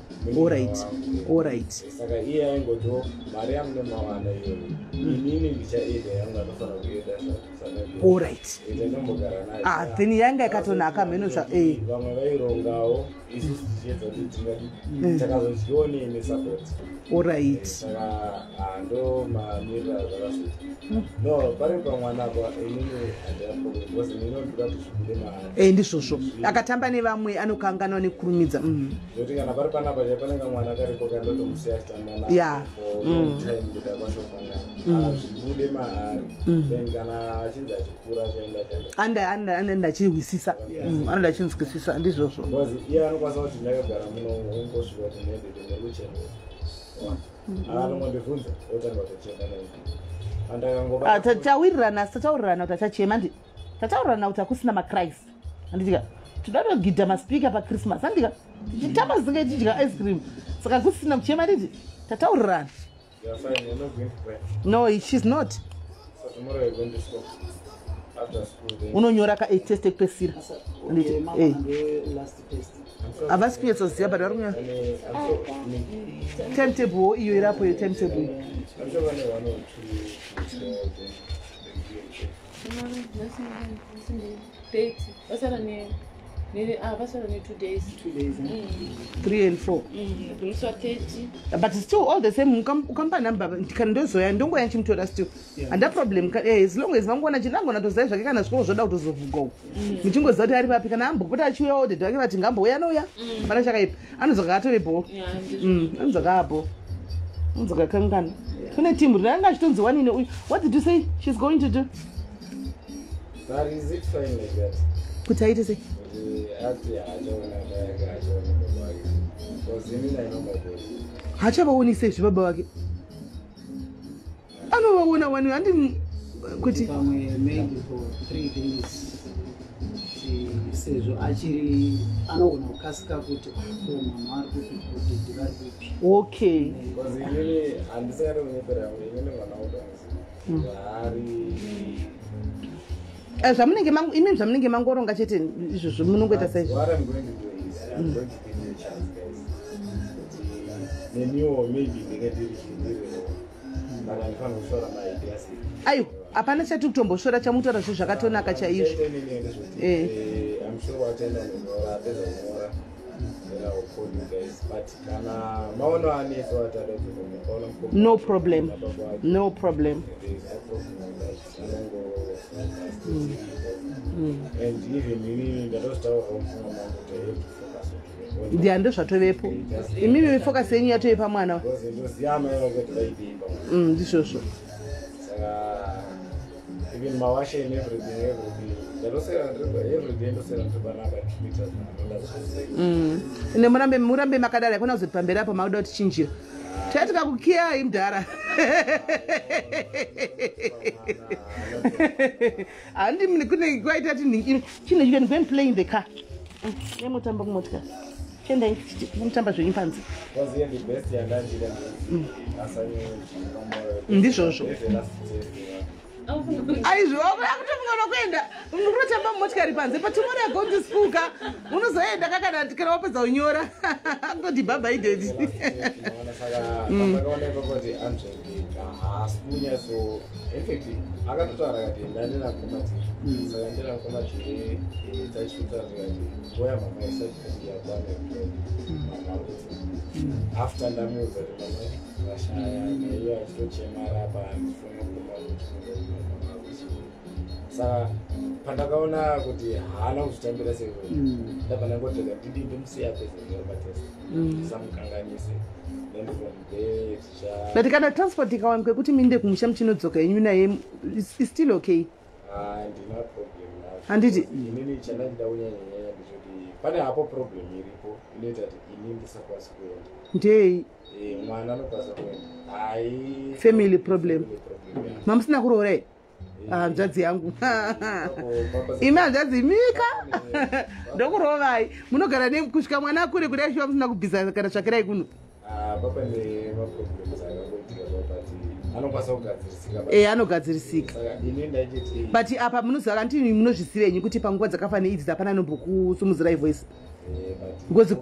Alright. Saka iye aingoto mari yangu nemawana iyo. Inini ndichaida yangu anofanira kuenda saka. Alright. Ndinombogara naye. Then yanga ikatonaka menosva vamwe vairongawo isusu tichiedza kuti tingati takazochione nesupport. Alright. Saka ndo mamirira zvakasvika. No, pari pamwana apa inini handina because ndinoda kuti zvikude mahari. Ndizvozvo akatamba nevamwe anokanganwa nekurumidza. Zoti kana pari panapa panenge mwana karipo kandotomusiya achitamba naye time kuti akashokana zvibude mahari. Then kana achinzi achikura chaenda anoenda achizwisisa. Anoda achinzwisisa ndizvozvo. Because iye anokwanisa kuti ndakagara muno ungosvika kuti ndendete neruchendo. Anongondibvunza otanga kutochema naye. Tawirana kuti achachema ndi. Tataurirana kuti hakusina maChrist. Anditika toda kugidha maspika paChristmas. Andika tichitamba zinge tidya ice cream. Saka kusina kuchema nditi. Tataurirana. You are fine, you're not going to pray. No, she's not. So tomorrow you're going to school. After school then. Unonyora ka test ekupesira. Anditi last test. avasi kunyatsoziva but vari kunyora timetable iyo irapo iyo timetable. Vasara 2 days. 3 and 4. But still all the same ukampa number ndikandozoya ndongoya nchimutora still. And that problem as long as vangona chinangona toziva zvake kana zvikoro zvoda kutozovugawo. Muchingoziva kuti ari papi kana ambopota achiuya odhedha vake vati ngamboya nouya pana chakaipa anozoka atorepo. Anozoka apo. Anozoka kangana. Kune team ranga achitonzi wanine uyu. What did you say she's going to do? That is it fine like that. Kuti aite sei? Hachavaoni sei zvibaba vake? Anovaona wani handi kuti maybe for 3 days sezvo achiri anogona kukasika kuti mama ari kuti vari kupi. Okay. Because inini handisingadi kunyepera yangu inini mwana udanzi vari imini zvamunenge mangoronga chete izvozvo munongoita sei? What I'm going to do is I'm going to give you a chance, guys. Neniwo maybe ndingatiri zvindirewo kana ndifana kushora maideas. Ayo hapana chati kutomboshora chamutaura zvo zvakatonaka chaizvo. I'm sure wataenda kunyora apedza kunyora then I will call you guys. But kana maono anese watada kuzomukaona mukoma. No problem. No problem. There is no problem with that. And even inini ndatostaura kumfunga mangu kuti I have to focus on today. Ndiando zvatovepo. Imimi focus yenyu yatove pamwana. Because ndoziva maero kuti vaidei pamwana. Ndizvozvo. Saka even mawashe and everything. Ine murambe makadara kuna kuzoti pamberi apo mauda kuti chinjira. Chatika kukiya imdara. Andi mnikune kwaita ati chine you can go and play in the car. Nemutamba kumotika. Chenda mutamba zvo impanzi. Was here the best yandandira. Asanye ndizvozvo. Aizvo akutofunga kuenda unotamba motikari panze but tomorrow I go to school ka unozoenda kakana tikana wapedza unyora angoti bye bye daddy. Akaoneka kuti Angelique haasikunya so effective akatotaura akati ndandina komati saka ndina komati tachiita zvakati ngoya mama isati yakwana mama after ndamuudza kuti mama vashaya naiyo achitochemara paandifuna saka pandakaona kuti haana kuzvitambira sei ndabva ndangotega ndidi ndimusiya pezero patest samukanganise then from there but kana transport ikawanikwa kuti minde kumusha muchinodzoka yenyu naye is still okay? Ndina problem handiti inini chandandida kunyanyanyanya ndechoti pane hapo problem iripo inoita kuti ini ndisakwanisa kuenda ndei mwana anokwanisa kuenda hai family problem mamusina kuroora here hanzvadzi yangu imi hanzvadzi mika ndokurovai munogara nekusvika mwana akure kudai shiva musina kubvisa kana tsvakirai kuno papa nemaproblems akangoitika papati anokwanisa kugadzirisika anogadzirisika saka ini ndaichiti but apa munoziva kandini munozvisirenyi kuti panguva dzakafana idzi dzapana nombokusumudzirai voice because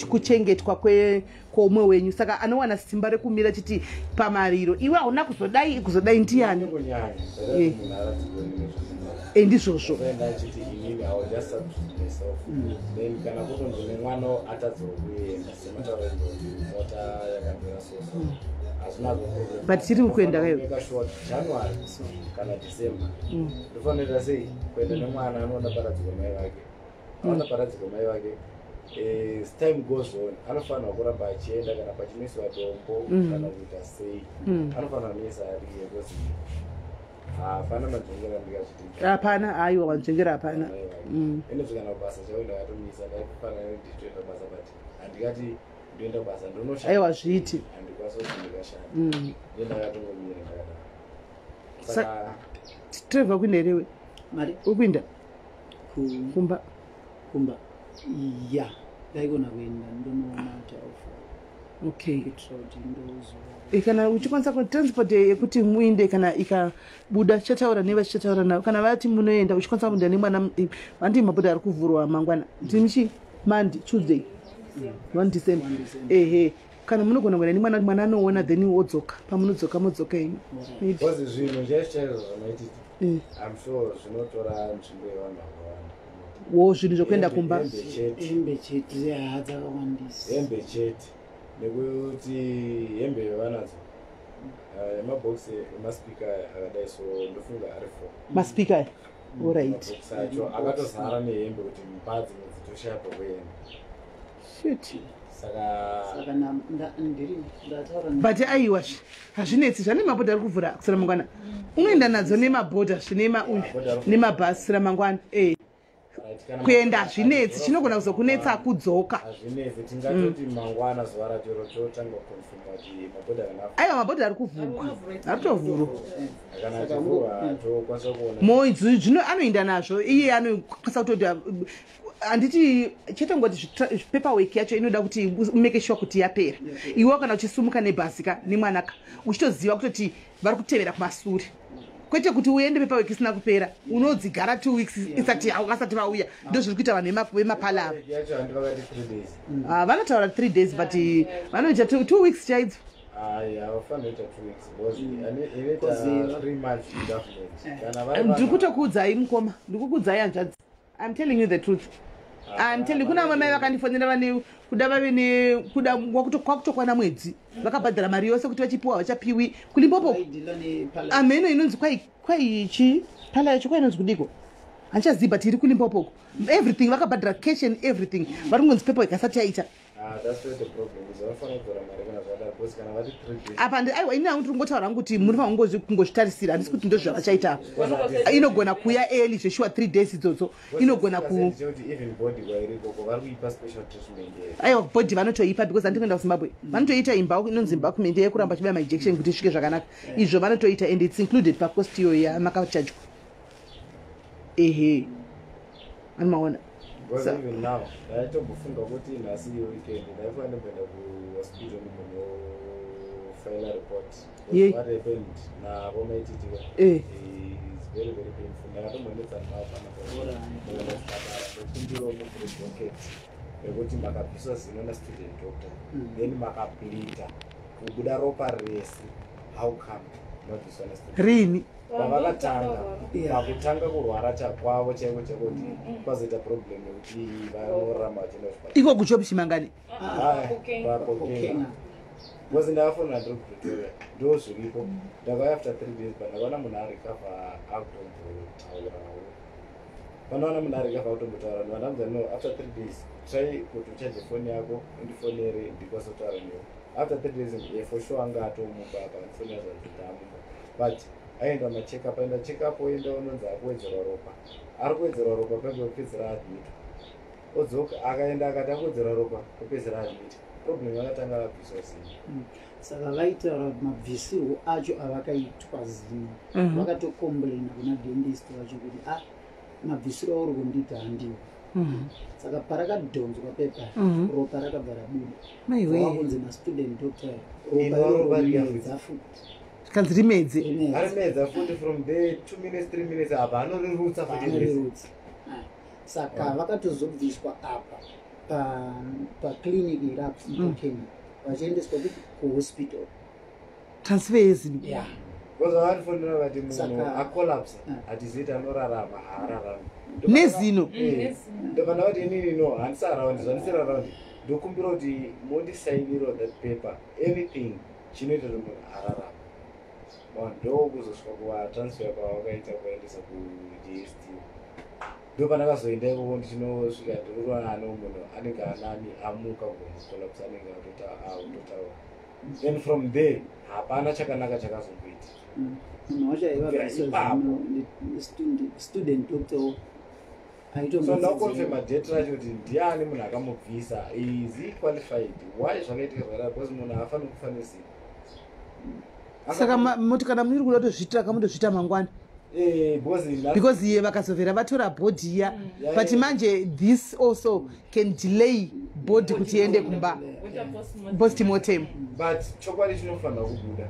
kuchengetwa kwoumwe wenyu saka anowana simba rekumira chiti pamariro iwe hauna kuzodai ndiani ndizvozvo ndachiti inini just myself then kana kutonzi nemwana atadzokuenda sematauremota yakambira soso hazvinazo but chiri kuenda short January kana December ndofanira sei kuenda nemwana anoona paradziko mai vake aona paradziko mai vake as time goes on anofanira kuramba achienda kana pachinoiswa dombo kana kuita sei anofanira kunesa ariye because hapana majongera ndikazviti hapana aiwa majongera hapana ende zvikana kubasa chaenda katomisa ndaifanira nditoenda basa but handikati ndoenda basa ndonosha aiwa zviiti handikwaso ndikashanda ndenda katongomira saka tobva kunerewe mari ukuinda kumba ya ndaigona kuenda ndonoona kuti aufa okay kuitira kuti ndozoa kana uchikwanisa transport yekuti muinde kana ikabuda chataura nevachitaura navo kana vati munoenda uchikwanisa kuenda nemwana vandi mabhodha ari kuvhurwa mangwana timichi Monday Tuesday 1 December ehe kana munogona kuenda nemwana anoona then wodzoka pamunodzoka modzoka ino because zvinhu ndezvchaizvo zvamaititi I'm sure zvinotora nzvimbo yevanhu vakawanda wo zvinhu zvokuenda kumba hembe chete dzakawandisa hembe chete nekuti hembe yevanadzo mabhokisi emaspika akadai so ndofunga ari 4 maspika alright acho akatozara nehembe kuti mpadzi dzitoshaya pekuenda shit saka ndiri ndataura but aiwa hazvinetsi zvane mabhodha ari kuvhura kusera mangwana unoenda nadzo nemabhodha zvine nemabhasi ramangwana kuenda hazvinetsi chinogona kuzokunetsa kudzoka hazvinetsi tingatoti mangwana zuva ratoro totanga kukonfirma kuti mabhodha aiwa mabhodha ari kuvhurwa ari kutovhurwa kana achivhurwa tokwanisa kuona moidzi zvino anoenda nazvo iye anokwanisa kutoti handiti chetongoti paperwork yacho inoda kuti umeke sure kuti yapera iwe kana uchisumuka nebhasika nemwanaka uchitoziva kutoti vari kutevera kumasure kwete kuti uende paperwork isina kupera unodzigara 2 weeks isati asati vauya ndozviri kuita vanhu vemapala ava yacho handivakati 3 days vanotaura 3 days but vanoita 2 weeks chaidzo havafanira kuita 2 weeks because inoita 3 months indefinite ndiri kutokuudzai mukoma ndikukuudzai hanzvadzi I'm telling you the truth. I'm telling you kuna mamai vakandifonera vane kuda vave kuda kwakutokwana mwedzi vakabhadhara mari yose kuti vachipiwa vachapiwi kulimbopo ameno inonzi kwai chi pala yacho kwainonzi kudiko handichazivi but iri kulimbopoko everything vakabhadhara cash and everything vari kungonzi pepa ikasati yaita that's where the problem is vanofanira kutora mari kana zvadaro because kana vati 3 days apa aiwa ini hangu tiringotaura hangu kuti munofanira kungozvitarisira handisi kuti ndo zvavachaita inogona kuya early zveshuwa 3 days idzodzo inogona kuti even body kwairiko vari kuipa special treatment aiwa body vanotoipa because handikuenda kuzimbabwe vanotoita imba inonzi document yekuramba chibaya mainjection kuti isvike zvakanaka izvo vanotoita and it's included pacost iyo yamakachajwa ehe anomaona because even now ndaitombofunga kuti nhasi weekend ndaifanira kuenda kuhospital munofaila report what happened navo maititika is very very painful ndakatomboendedza navo panakumbiro mupredocket rekuti makabviswa zino nastudent doctor then makaplita kubuda ropa rese how come mabviswa nastudent rini pavakatanga pakutanga kurwara chakwavo chaiko chakuti kwazoita problem yekuti vanoramba vachienda iko kuchopishimangani papokena because ndakafonera ndiri kupretoria ndo zviripo ndakauya after 3 days but ndakaona munhu arikavha akutombotaurawo panoona munhu arikavha akutombotaura ndandamudza no after 3 days try kuti uchaje foni yako undifonere ndikwasotaura newe after 3 days for sure anga atomuka apa ndifonera zvazvitamuka but aenda machekup aenda chekup oenda unonzi akuwedzerwa ropa ari kuwedzerwa ropa pekupedzera admit odzoka akaenda akati akuwedzerwa ropa kupedzera admit problem yakatanga vabviswa zino saka vaitaura kuti mabvisirwo acho avakaitwa zino vakatokomplaina kuna dentist vacho kuti mabvisiro auri kundiita handiwo saka parakadhonzwa pepa ropa rakabva rabuda vakunzi mastudent doctor ropa iroro rinedza futi kanzi rimedze arimedza futi from there 2 minutes 3 minutes apa anorirutsa futi. Saka vakatozobviswa apa paclinic irapo mukenya vachiendeswa kuhospital transfer yezimu because vanofonera vati munhu acolapse hatiziiti anorarama haararami nezino ndopanda kuti inini no handisi araundi zvandisiri araundi ndokumbira kuti mondisainiro that paper anything chinoita kuti munhu ararama ndokuzosvika kuvatransfer kwavakaita kuendesa kuDST ndopandakazoenda ikoko ndichinosvika ndikuona ano munhu anenge anani amuka kugomucolapse anenge autotaura then from there hapana chakanaka chakazomboita munhu wacho aiva student doctor so ndakonfirma date racho kuti ndiani munhu akamubvisa is he qualified why zvakaitika zvakadaro because munhu haafaniri kufanisi saka moti kana muri kuda kutozviitira kamutozviita mangwana because iye vakazovhera vatora bhodhi iya but manje this also can delay bhodhi kuti iende kumba postmortem but chokwadi chinofanira kubuda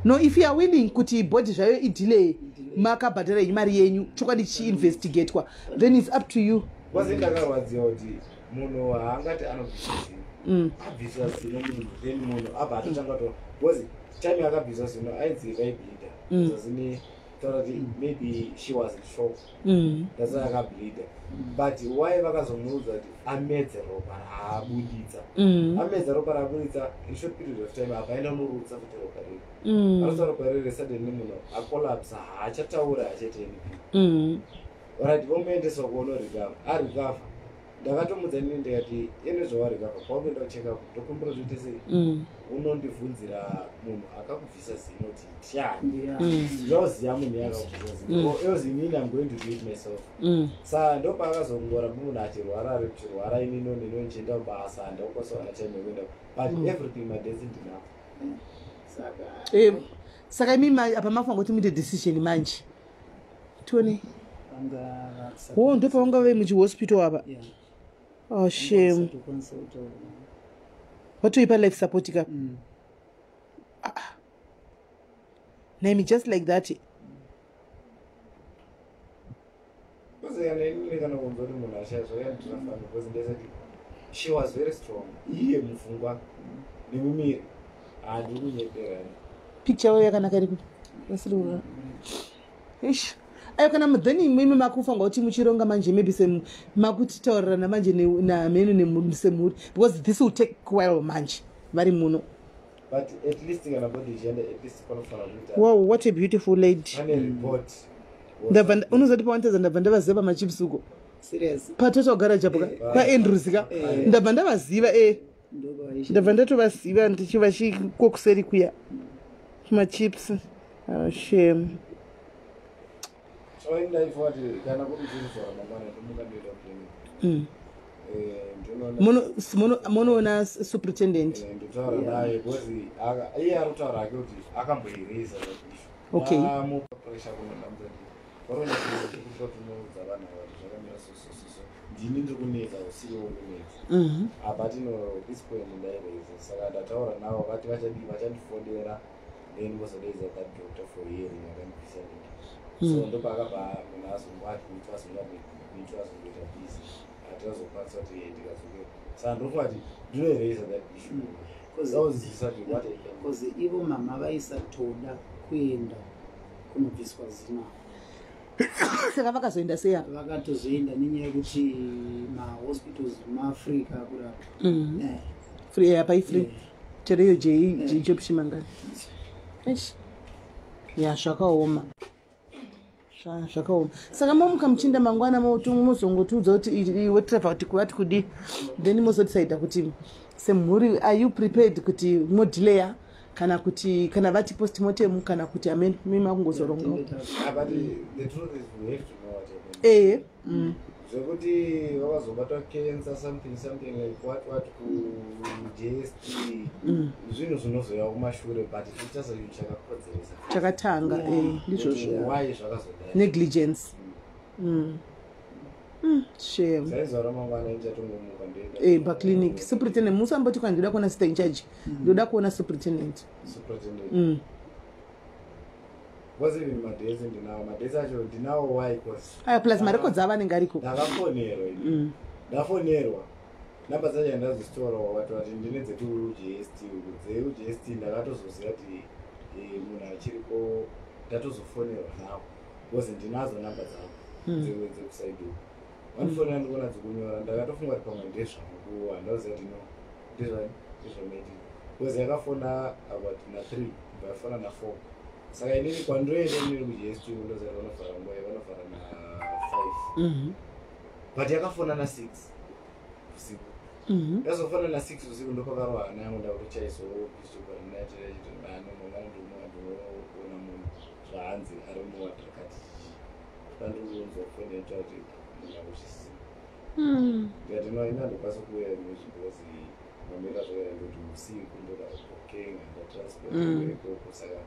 no if you are willing kuti bhodhi zvayo idelay makabhadhara mari yenyu chokwadi chiinvestigatwa then it's up to you because ndakarwadziwa kuti munhu haangati anobvisa zino abvisa zino munhu then munhu abva atotanga to because time akabvisa zino ainzi kaibhidha zazini taura kuti maybe she was in shock that's why akabhidha but why vakazomuudza kuti amedze ropa raabuditsa amedza ropa raabuditsa in short period of time akaenda norutsa kuti ropa riri arutsa ropa riri suddenly munhu acolapsa haachataura hachaita anything right vomuendesa kuona recover arecover ndakatomudza nini ndikati ene zvawarecover kwakuenda kucheka ndokumbira zvoite sei unondibvunzira munhu akakubvisa zino kuti tiani zvauziva munhu yakakubvisa zino yozi inini I'm going to do it myself saka ndopaakazongora munhu achirwara ari kuchirwara inino nino nichienda basa ndakosawana time yekuenda but everything madesi ndinavo saka imimi apa mafunga kuti muite decision manje tione ndopavanga vai muchihospital apa oh shame watoipa life support ka naimi just like that she was very strong iye mufungwa nemumiri handi kunyeperani picture yayo yakanaka iri asirura ish ayo kana mudheni imwe makufanga kuti muchironga manje maybe makuti taurirana manje namenu semhuri because this will take a while manje vari muno but at least kana body ichienda at least panofanira kuita wow what a beautiful lady ane report unozoti pawantedza ndabva ndavaziva pamachipsuko serious patoto garage apo paandrews ka ndabva ndavaziva ndabva ndatovaziva ndichiva chikokuseri kuya machips shame kana munoona superintendent ndotaura naye because iye arikutaura ake kuti akamboireza okay pressure kunodambudzati varonakuza vanhu ava zvakamira sosososo ndini ndiri kunetsa usiwo kunetsa but this point ndaireza saka ndataura navo vati vachandifondera then vozodaiza that doctor for hearing akandibvisa so ndopakabva munhu azombati kuti azongoita bhizi hatazokwanisa kuti ndikazoke saka ndofunga kuti ndinoereza that issue zauzisa because ivo mama vaisatoda kuenda kunobviswa zino saka vakazoenda seya vakatozoenda nenyaya yekuti mahospitals muafrica kurapa free apaifree tereyo jepshimangani ya zvakaoma zvakaoma saka mamuka muchinda mangwana mozongotiudza kuti iwe tirabva kuti kuvati kudi then mozotisaida kuti semhuri are you prepared kuti modelaya kana kuti kana vati postmortem kana kuti amen mimakungozoronga zvekuti vakazobatwa cancer something like what JST zvinhu zvinozoya kumashure but chichazoyu chakakodzeresa chakatanga ndizvozvo why zvakazodai negligence shame saizora mangwana ichatongomuka ndoenda paclinic superintendent musamboti kana ndoda kuona sister in charge ndoda kuona superintendent because even madhesi ndinawo madhesi acho ndinawo why because plus marekodzi avanenge ariko ndakafonerwa ndafonerwa namba dzacho ndazistora wati vati ndine dzetugst dzeugst ndakatozoziva kuti munhu achiriko ndatozofonerwa nawo because ndinazo namba dzavo dzekusaidi vanofonera ndikuona dzekunyora ndakatofunga kuti pamwe ndezvangu handaziva kuti no ndezvamedi because yakafona about na3 ndafona na4 saka inini kwandoenda inini kugst ndozati vanovhara nguva vanovhara na5 but yakafona na6 usiku ndazofana na6 usiku ndopakarwa hana yangu ndakutochaisoona munhu zvahanzi ari muwadrakati kandozofoneta kuti munauchisi ndikati no ina ndokwanisa kuuya nezvibhozi mamira zvakaenda kuti usiku ndoda kukenga ndatransporteko saka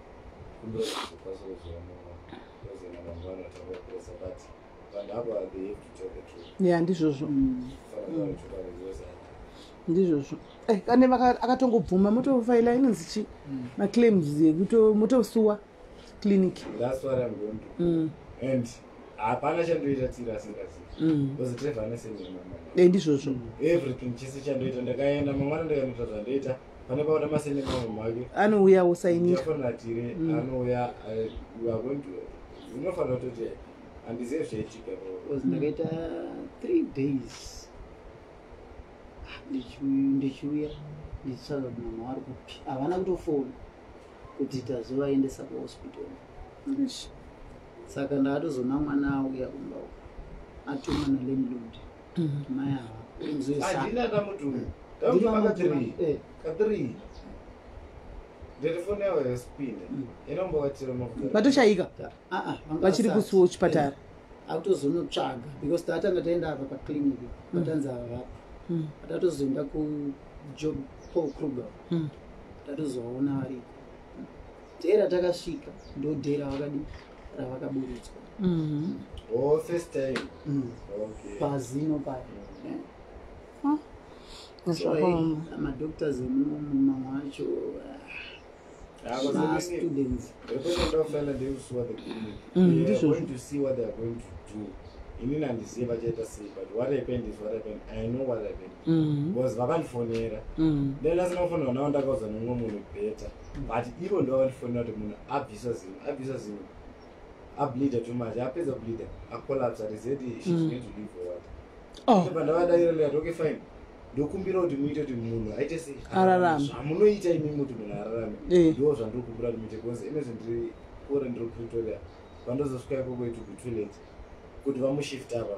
kundozokwanisa kuzoona ndozena mangwana takakuresa but vandapa they have to tell the truth ndizvozvo ndizvozvo kane akatongobvuma motofaila inonzi chi maclaims ekuti motosuwa clinic. That's what I'm going to do. And hapana chandoita tira asingazivi because driver anesendera mangwana ndizvozvo everything chese chandoita ndakaenda mangwana ndakanoita zvandoita pane pauda masende mamwe make anouya usainira ndiyafana tire anouya unofanira kutoti handizivi zvaitika because ndakaita 3 days ndichiuya ndichitsvaga kuti mama vari kupi havana kutofona kuti tazovaendesa kuhospital saka ndakatozona mwana auya kumba atuma nalemlundi mai handina ndamutuma ndamutuma ka3 ndetefoni yavo yasipinda inombovatira vatoshayika vachiri kusuwa chipatara akutozonotsvaga because tatanga taenda apa paclinic patanza avapo atatozoenda kujob Paul Kruger tatozovaona variko dhera takasvika ndo dhera vakadii ravakaburutswa first time pazino paya madoctors emumama wacho students ndofana ndeusuwa the clinic they are going to see what they are going to do inini handizivi vachaita sei but what happened is what happened. I know what happened because vakandifonera then asinakufonera navo ndakauza nomwe munhu better but ivo ndo vakandifonera kuti munhu abviswa zino ableeda too much apedza kubleeda acolapse atizeti she's going to live for what pandavadaira ndikati okay fine ndokumbira kuti muite kuti munhu aite sei ararame zvamunoita imimi kuti munhu ararame ndo zvandikumbira kuti muite because inezvi ndiri kore ndiri Pretoria pandozosvika ikoko itu kutoilet kuti vamushifta apa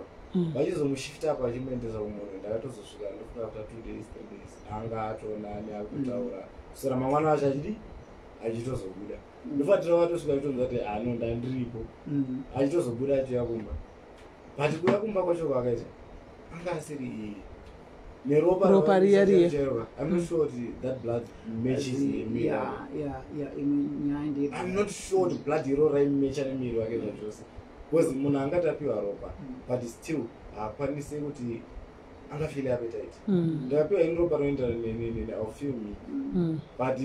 vachizomushifta apa vachimuendesa kumunhu ndakatozosvika ndofunga after 2 days 3 days anga atonani akutaura sora mangwana acho achitozobuda ndofatira vatosvika chitonza kuti ano ndandiripo achitozobuda achiuya kumba but kuya kumba kwacho kwakaita anga asiri iyi neropa riya I'm not sure that blood matches me. I'm not sure the blood irora imecha nemiri wake zvose because munhu angatapiwa ropa but still haakwanisi kuti angafeel appetite ndakapiwa ini ropa roendera aufeel me but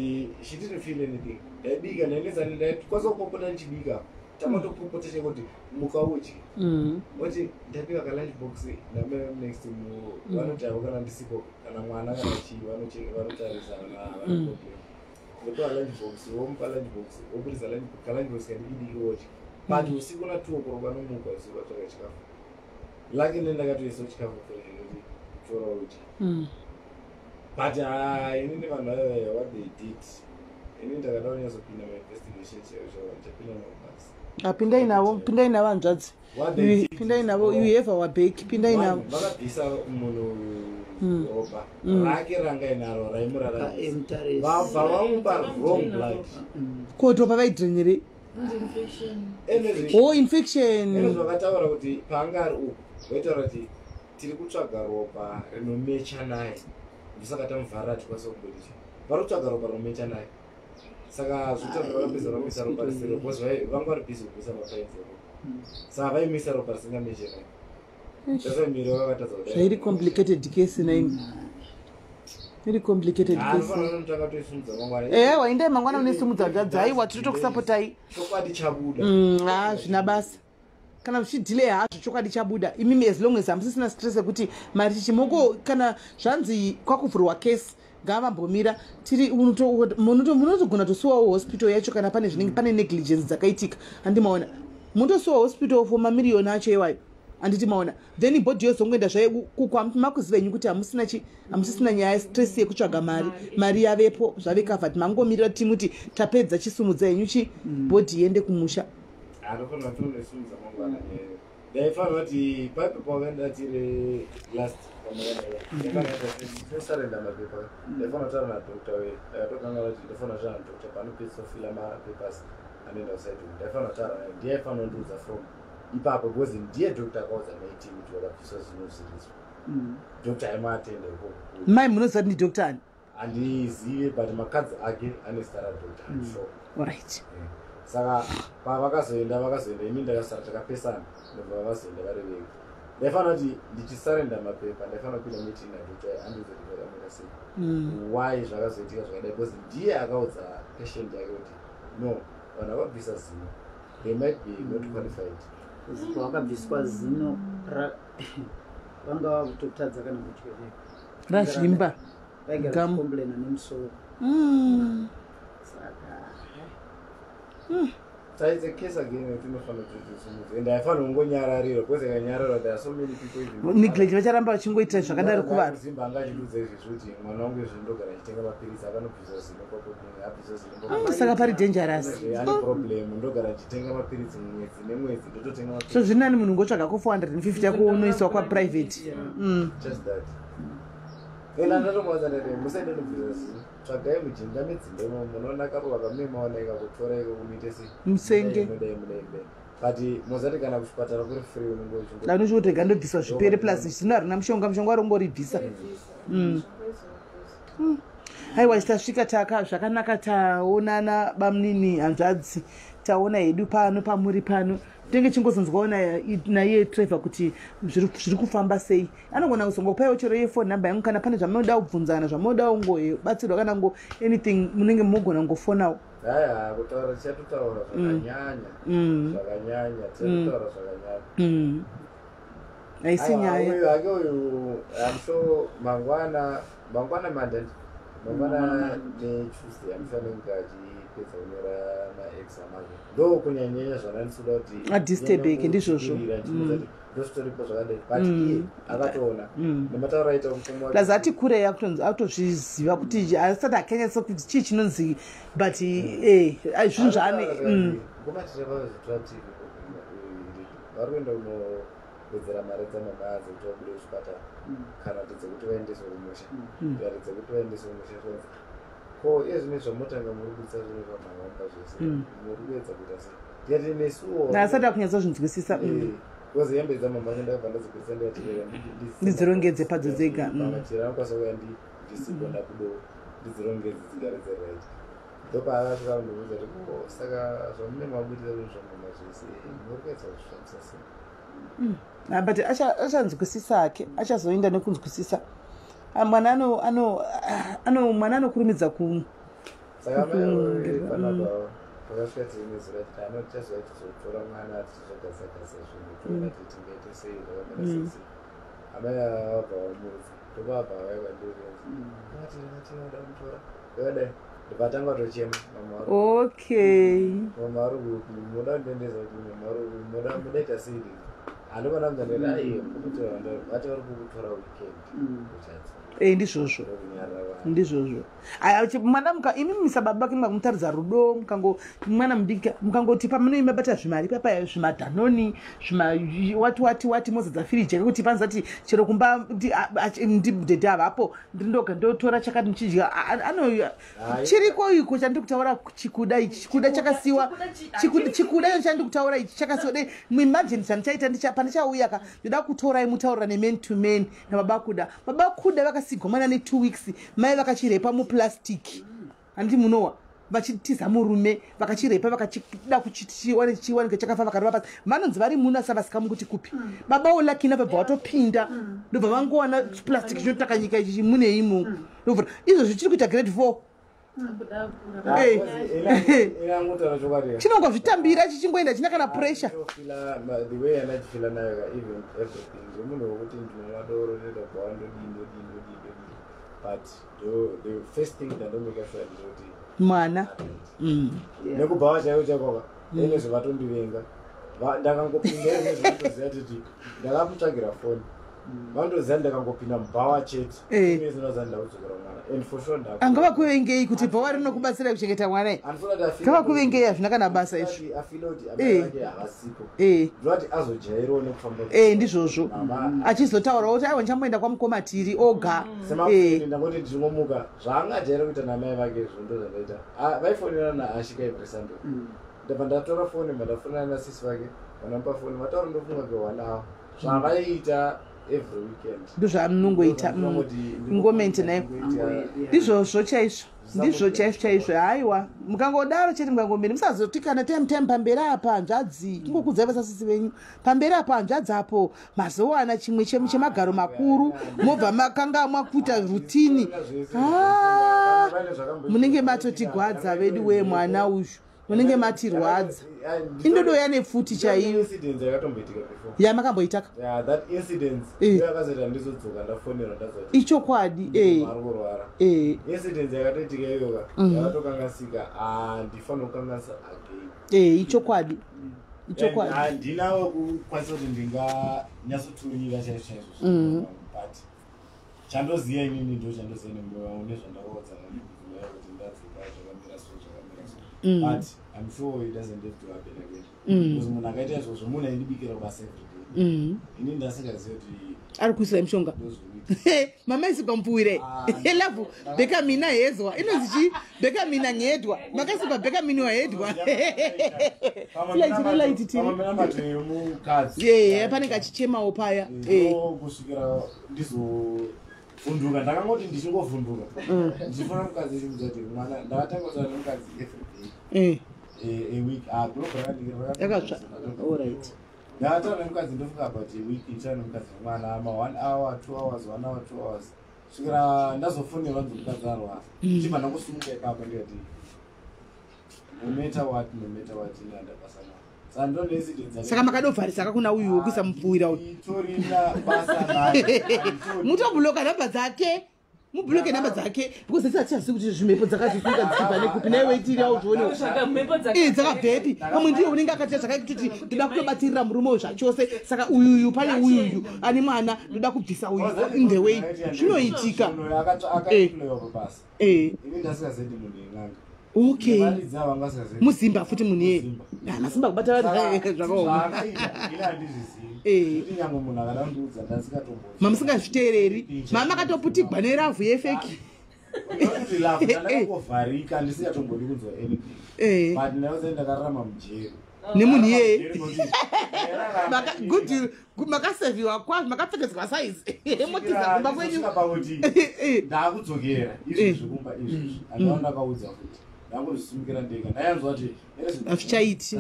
she didn't feel anything ndaibika ndaikwanisa kupopota ndichibika tamatopopota chekuti muka udye oti ndapika kalunch box next vanoti avo kana ndisipo kana mwana kana chii vanotarisa ndopiwa lunch box vomupa lunch box vobudisa kalunch box kandidiki wodya but usiku na 2 o'clock vanomuka usiku vatsvaka chikafu lakini ndakatoisa chikafu kuti tora udye but inini vanhu vaya what they did inini ndakada kunyazopinda mainvestigation chapinda mabasi pindai navo hanzvadzi pindai navo you have our back pindai navo vakabvisa munhu ropa rake ranga inaro raimurarabva vamupa wrong blood koto pavaidhirenyerei infection zvakataura kuti paanga ari uku vaitaura kuti tiri kutsvaga ropa rinomecha naye ndosaka tamuvharira tikwanisa kubudisa vari kutsvaga ropa rinomecha naye saka zvitavakapedza vamisa ropa risiro because vanga vari bhizi kubvisa mapainzero saka vaimisa ropa risingamechera sasa miri vakatadza zvairi complicated case naimi very complicated case. Waenda mangwana unesimudza dzaiwa titokusapotai. Chokwadi chabuda. Zvina basa. Kana uchidelay hazvo chokwadi chabuda. Imimi as long as hamusisina stress yekuti mari chimoko kana zvanzi kwakuvhurwa case ngavambomira tiri munotogona tosuwawo hospital yacho kana pane zvinenge pane negligence dzakaitika handimaona muntosuwa hospital for mamiriyoni acho iwayo handiti maona then bhodhi yozongoenda makuzi venyu kuti hamusisina nyaya stress yekutsvaga mari yavepo zvave covered mangomirira timu kuti tapedza chisumudza yenyu bhodhi iende kumusha. ndaifanira kuti paipe pawakaenda tiri last ndosarenda mapepa ndaifanira kutaura nadokta tokanga vati ndaifanira kutaura nadokta panopedzisa kufila mapepasi anoenda kusaiti ndaifanira kutaura naye ndiye aifanira kundiudza from ipapo because ndiye dokta akaudza maitini kuti vakabvisa zvinosiriswa dokta aimaatenda ikoko mai munoziva kuti ndidokta ani handizive but makadzi ake ane zita radokta right. Saka pavakazoenda imi ndakasara takapesana ndobva vakazoenda vari vega ndaifanira kuti ndichisarenda mapepa ndaifanira kupinda meeting nadokta andiudza kuti vakamira sei why zvakazoitika zvakadai because ndiye akaudza patient yake kuti no vanhu vakabvisa zino they might be not qualified. Wakabviswa zino vanga vakutotadza kana kutyereka razvimba vaigaakomplaina nemusoro saka it's a case again tinofanira kuti and aifanira kungonyararira because ikanyarara there are so many people even neglect vacharamba vachingoita zvakadaro kuvanhu zimba angachidudza izvi kuti mwana wangu izvi ndogara achitenga mapirisi akanobvisa zino apisa zino saka pari dangerous ane problem ndogara achitenga mapirisi mwedzi nemwedzi ndototenga mapirisi so zvinani munhu ngotsvaga ko 450 yako unoiswa kwaprivate just that ena ndatomaudza ndati musaende nobvisa zino tsvagai mujinga medzimba munoona karuva kamemaoneka kutora iko kumite sei musenge mudai but muzati kana kuchipatara kuri free unongochotega ndobviswa zvipere plus zvino harina mushonga warongoribvisa. Haiwa tasvika zvakanaka taonana bamunini hanzvadzi taona hedu pano pamuri pano tenge chingozonzwawo naiye Trevor kuti zviri kufamba sei anogona kuzongopaiwo chero yefone number yangu kana pane zvamunoda kubvunzana zvamunoda kungobatsirwa kana anything munenge munogona kungofonawo. Haya kutaura tichatotaura zvakanyanya tichatotaura zvakanyanya haisi nyaya ake uyu amsho mangwana mandandi mangwana netuesday amufanira kunge achipedza kunyora maexam ake ndo kunyanyanya zvananisoda kuti adisturbeke ndizvozvo ndostoripo zvakadai but iye akatoona nematauro aita mufumi plus ati kurei akutozviziva kuti asati akanyatsa kuti chii chinonzi but zvinhu zvaane ngomatirapazitrativ vari kuenda kunowedzera mari dzamabhazi kuti vabude kuchipatara kana dzekuti vaendese kumusha varedze kuti vaendese kumusha zvonzi ko iye zvine zvamotanga muri kuitsa zvine zvamahomba zvese muri kuedza kuita sei ndiyati nesuwo asati akunyatsa zvinzwisisa because hembe dzamama ndakabva ndadzikuisa ndikatirera ndidzirongedze padzo dzega machira anokwanisa kuya ndisikonda kudo ndidzirongedze dzigare dzeright ndopaakasvika kundiudza kuti saka zvamune mabudira zvinhu zvamama zvese muri kuedza kuzvifambisa sei but achanzwisisa ake achazoenda nekunzwisisa mwana anokurumidza saka panapa pakasvika tirimezira kuti anotichaziva tizotora mwana tichizogadzagasa zvinhu toona kuti tingaite sei zvakamira sei amai avabva vamudza ndopabva vaikwandirenza mutora yakadai ndopatanga tochema mama ari muda kundendeza kuti mama mudaita sei handikona muzandaita aiye vati vari kukutora weekend ndizvozvo ndizvozvo imi misababa vake makumutaridza rudo mwana mudiki mukangoti pamunoima bata zvimari papa zvimadhanoni wati mozadza firiji kuti panzati chero kumba ndidhedhe avapo ndindoga ndotora chakati muchidya chiriko iko chandiri kutaura chikuda ichi chikuda chakasiwa chikuda iyo chandiri kutaura ichi chakasiwa dei muimagine chandichaita pandichauya ka ndoda kutorai mutaurira neman to man nababa kuda vakasigomana ne2 weeks mai vakachirepa muplastic handi munowa vachitiza murume vakachirepa vakachida chiwanike chakafa vakarova pasi vanonzi vari muno asi havasikamu kuti kupi baba olakina vabva vatopinda ndobva vangowana plastic chinotaka nyika ichi mune imo izvozvo chiri kuita grade 4 chinongozvitambira chichingoenda china kana pressure but the first thing that don't make us feel mwana nekubva chaiwo chakwaka ine zvatondivenga ndakangopinda nezvatoziva kuti ndakamutsvagira foni vandoziva ndakangopinda mubhawa chete zinoza ndaudzokera mwana and for sure angavakuvengei kuti bhawa rinokubatsira kuchengeta mwana ngavakuvengei hazvina kana basa izvo afila kuti abaake havasipo ndoti azojairiwo nekufamba ndizvozvo achizotaura kuti aiwa ndichamboenda kwamukomatiri oga semafoni ndangoti ndingomuka zvaangajaira kuita namai vake zvondo zvandaita vaifonera naashika every ndabva ndatora foni mandafonera nasisi vake vanamupa foni vataura ndofunga ke 1 hour zvavaiita every weekend ndozvaanongoita ingomenti nayo ndizvozvo chaizvo ndizvo chaizvo haiwa mukangodaro chete mukangomiri musazoti kana tem pamberi apa hanzvadzi tingokudzai vasasisi venyu pamberi apa hanzvadzi apo mazowana chimwe chemagaro makuru mobva makanga mwakuita rutini munenge matotigwadza vedu wemwana uyu munenge matirwadza indodoya nepfuti chaiyo yamakamboitaka ichokwadi ichokwadi handinawo kukwanisa kuti ndinganyatsotunyira chaizvo but chandoziva inini ndo chandoziva nemune zvandakaodzana kuti ndadzika zvakamira so but I'm sure it doesn't have to happen again because munhu akaita izvozvo munhu aindibikira basa everyday ini ndasingaziva kuti ari kuisira mishonga mama isikwampuwire elafu bheka mina hezwa inonzi chi bheka mina ngedwa makasipa bheka mini wahedwa panenge achichemawo paya kusvikira ndizovhunduka ndakangoti ndichingovhunduka ndichifana mukadzi chimuzati mwana ndakatanga kutaura nemukadzi everyday a week yakatsva alright ndakataura nemukadzi ndofunga but a week ichira nemukadzi mwana ama 1 hour 2 hours 1 hour 2 hours kusvikira ndazofonera nzi mukadzi arwara chibva ndangosumuka ipapo ndikati no matter what inandapasana saka makadovharisa kakuna uyu wokuisa mupfuwira uyu mutobhuloka namba dzake mubhuloke namba dzake because satichazivi kuti zvimhepo dzakazvifunga dzichibva nekupi naye weitiri yawo zvionewo dzakabvepi pamwe ndiyo unenge akaita zvakaitoti ndoda kutobatirira murume uyu zvachose saka uyuyu pane uyuyu ane mwana ndoda kubvisa uyu in the way zvinoitika okay muzimba futi munhu yeye masimba kubata vanhu zvakaoma mamusingazviteereri mama akatoputigwa neravhu yefeki nemunhu yeye makaseviwa kwazvo makapfekedzwa saizi motiza kumba kwenyu ndakudzokera izvi zvekumba izvi andava ndakaudza kuti ndangozvisumukira ndega ndayanzwa kuti hazvichaiti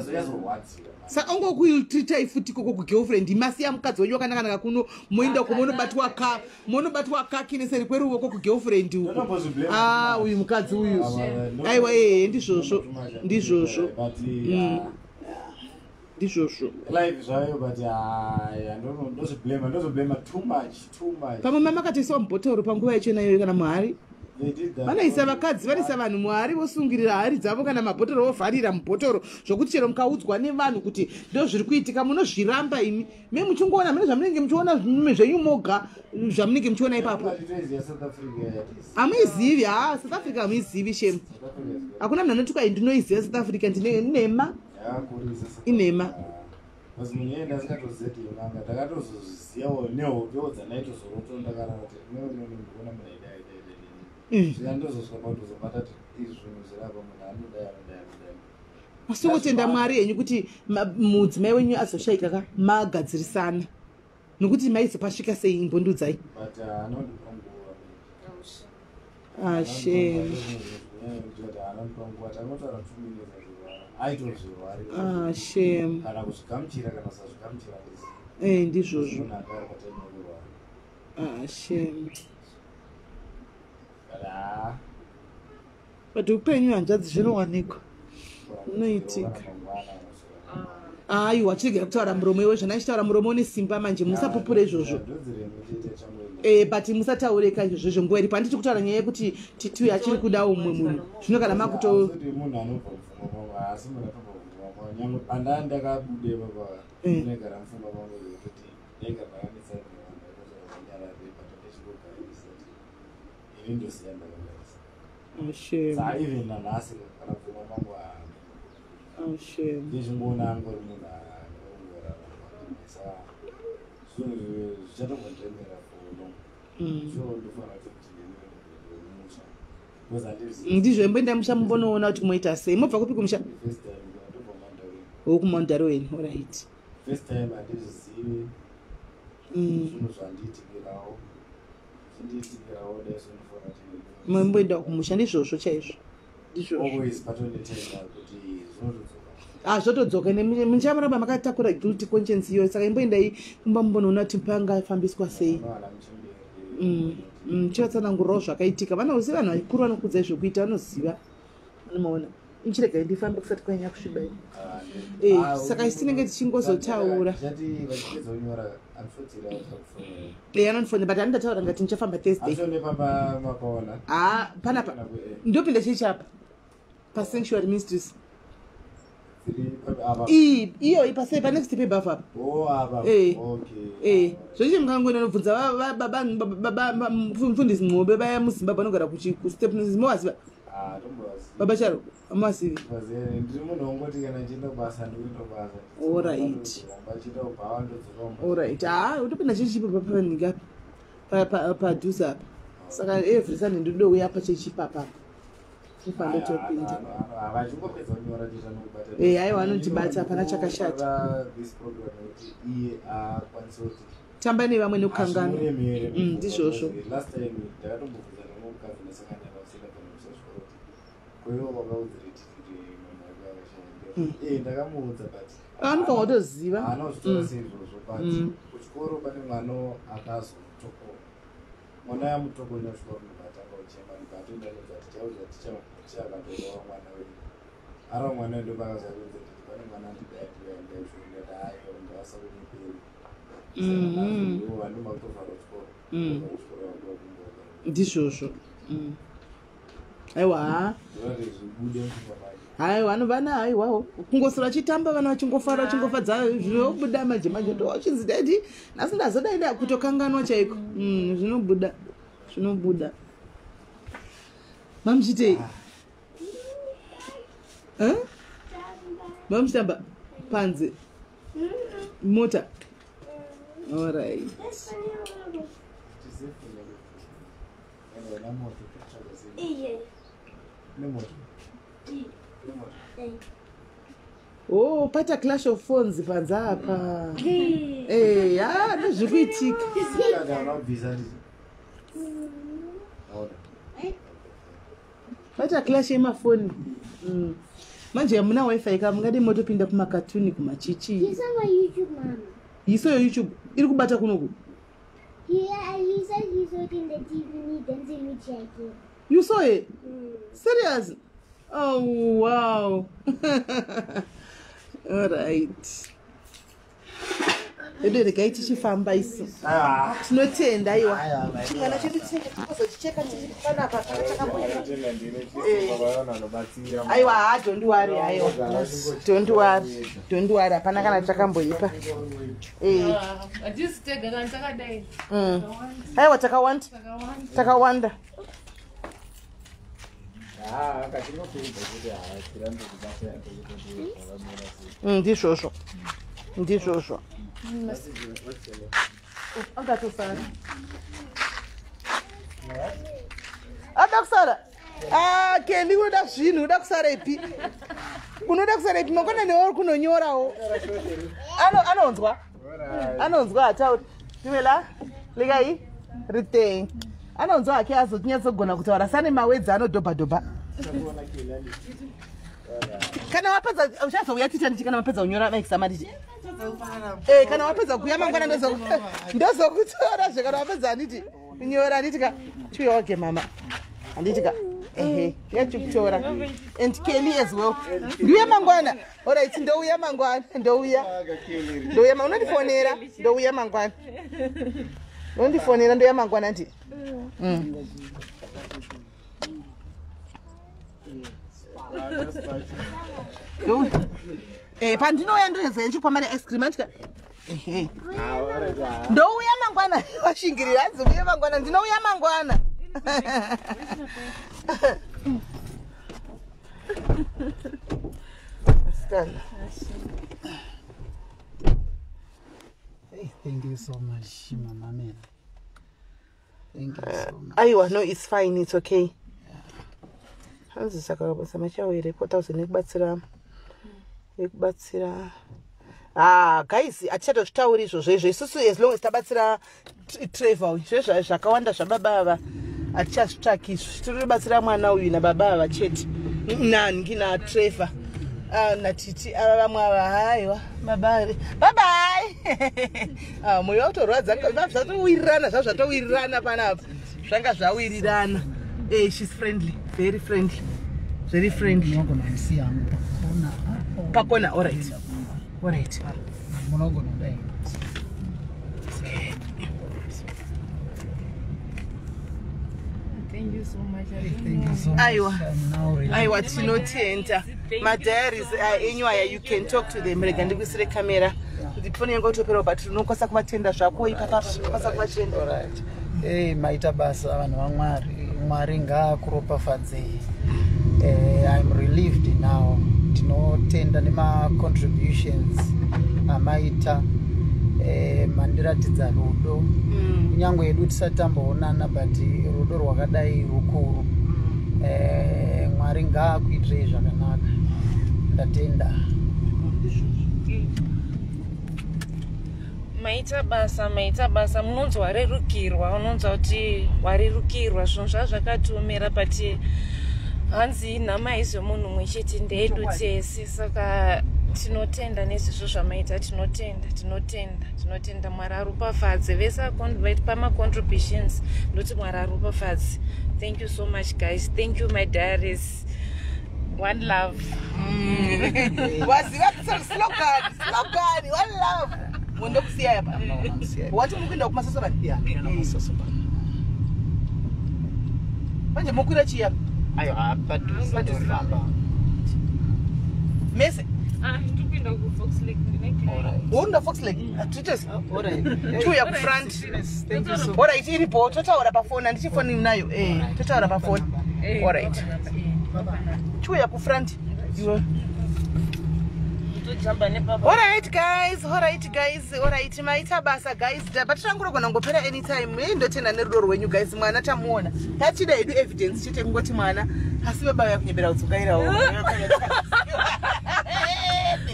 saka ongokutritai futi koko kugirlfriend masiya mukadzi wenyu wakanaka kuno moenda uko monobatwa kaki neseri kweruoko kugirlfriend uko uyu mukadzi uyu aiwa ndizvozvo ndizvozvo life zvayo but ndozoblema too much pamwe mama akatoiswa mubhotoro panguva yachonayo kana muhari vanoisa vakadzi vanoisa vanhu muhari vosungirira hari dzavo kana mabhotoro vovharira mubhotoro zvokuti chero mukaudzwa nevanhu kuti ndo zviri kuitika munozviramba imi me muchingoona mune zvamunenge muchiona zvimwe zvenyu moga zvamunenge muchiona ipapo hamuizivi South Africa hamuizivi shemu hakuna munhu anoti kwai ndinoiziva South Africa ndinema inema ndakatozozivawo nehodo dzanaitozoroto ndakarara kuti ndikuona masingotenda mwari henyu kuti mudzimai wenyu azoshayika magadzirisana nokuti maizopasvika sei imbondudzai shame. Ndizvozvo. Shame. But upenyu hanzvadzi zvinowanikwa. Unoitika. Aiwa, chigera kutaura muromo iwe zvona chitaura muromo une simba manje musapupure izvozvo. But musataureka izvozvo nguwa iripo. Handiti kutaura nyaya yekuti tituya achiri kuda umwe munhu. Zvino kana makuto ndizvo emboenda musha mumbonoona kuti moita sei. Mobva kupi kumusha? Wokumandaroweni. Alright. First time handizvizivi zvinhu zvandiitikirawo zvindiitikirawo daizvonifora momboenda kumusha ndizvozvo chaizvo. always patonetenda kuti zvinotodzoka zvotodzoka muchamuramba makatakura guilty conscience iyo. Saka imboendai kumba mumbonoona kuti pangafambiswa sei. Chivatsanangurirawo zvakaitika. Vanoziva vanhu vakuru vanokudza zvekuita vanoziva. Unomaona ichirega ndifambe kusati kwanyanya kusviba. Saka isi tinenge tichingozotaura. Anondifonera but handataura ngati ndichafamba Thursday. Panapa ndopinda chichapa pasanctuary ministries. Iyo pasai pa next paper apa. Zvochi mungangoenda nobvunza baba mfundisi Mwobe baya muZimbabwe vanogara kustep mowaziva. Baba charo amasivi. Alright. Utopinda chichipa papanika padhuza apa. Saka every Sunday ndodo uya pa chichipa apa. Aiwa anotibata hapana chakashata. Tamba nevamwe nekukangana. Ndizvozvo. Anofanwa kutoziva. Kuchikoro pane mwana akazotoko. Mwana yamutoko inosvika kubatanga uchema ndikatoenda nezvati chakatovawo mwana wedu. Ara mwana ndo vakazarudza kuti pane mwana ndidaienda zvinoita ayo ndasa kuniperi. Vanhu vakutofara kuchikoro. Ndizvozvo. Aiwa. Aiwa vanovana aiwawo kungosora chitamba vana vachingofara vachingofadza zvinobuda manje ndochinzi daddy nasi ndazodaida kutokanganwa chaiko. Zvinobuda. Mamuchitei? Mamuchitamba panze mota. Alright. Pata clash of phones panze apa. Ndozvikuitika. Pata clash yemafoni. Manje hamuna wifi ka mungade motopinda kumakatuni kumachichi. Yisama YouTube mama. Yiso YouTube iri kubata kunoku. He said he saw it in the TV dancing with Jackie. You saw it? Serious? Oh wow. Alright. Ede rekaiti chifamba iso. Tinotenda aiwa. Chingana chedu tsinga kuzochicheka tichifana apa chakakamboira. Aiwa don't worry aiwa. Don't worry hapana kana chakamboipa. Just take kana chakadai. Aiwa takawanda. Ndizvozvo. Angatosara. Ada kusara. Kendi unoda zvinhu unoda kusara ipi? Unoda kusara ipi? Makona newe kunonyorawo. Anonzwa atauri. Timela legai riteng. Anonzwa ake azotinyatso gona kutaura sane mawedza anodhobha. Kana wapedza uchazouya ticha ndichi kana wapedza unyora maexam tichi. Kana wapedza kuya mangwana ndozokutora zvekana wapedza nditi unyora nditika chiyoke mama. Anditika yachukutora and Kelly as well. Ndouya mangwana. Alright, ndouya mangwana. Ndouya unondifonera ndouya mangwana. Unondifonera ndouya mangwana ndi. Pandinouya ndoenza nchikwamana ice cream andika. Ndouya mangwana washingirira hanzi uya mangwana ndinouya mangwana. Hey, thank you so much, Mama Mel. Thank you so much. Aiwa, no, it's fine, it's okay. Hanzi saka samachawire 4000 ekubatsira. Guys, atichatozvitauri izvozvo isusu as long as tabatsira travel izvo zvakawanda zvababa ava atichazvitsvaki tiri kubatsira mwana uyu nababa ava chete nangi natrevor natiti ava vamwe ava haiwa babari babai moyo wautorwadza zvatowirirana zvatowirirana panapa zvanga zvawirirana. She's friendly, very friendly, very friendly. Pakona, all right. All right. Thank you so much. Aiwa tinotenda. My diaries anyway you can talk to them. Rega ndikuisire kamera. Kuti phone yangu utopera but unokosa kuvatenda zvako ipapa unokosa kuvatenda. All right. Maita basa vanhu vaMwari. Mwari ngaakuropafadze. I'm relieved now. Tinotenda nema contributions amaita mandiratidza rudo kunyange edu tisatamboonana but rudo rwakadai rukuru. Mwari ngaakuitirei zvakanaka. Ndatenda. Maita basa munonzi warerukirwa unonzi kuti warerukirwa zvinhu zvazvakatiomera but hanzi nhama izvo munhu mumwe chete ndeedu tese saka tinotenda nezvizvo zvamaita tinotenda Mwari aropafadze vese vaita macontributions ndoti Mwari aropafadze. Thank you so much guys, thank you my diaries, one love. Waziva slogan one love. Mwendo kusiya yapa wati mukuenda kumasosoba manje mukwira chiya Ayo apa padufamba. Mese ndikuenda ku Fox Lake ndinenge. Unda Fox Lake tutesi. Alright. Chuya ku front. Thank you so much. Alright, iripo totaura pa phone ndichi phone nayo. Totaura pa phone. Alright. Chuya ku front. Iwe. Alright guys, maita basa guys. But tangorogona ngopera anytime. Ndotenda nerudo rwenyu guys. Mwana tamuona. Tachida edu evidence chete ngoti mwana asi baba yakunyebera utsukairawo.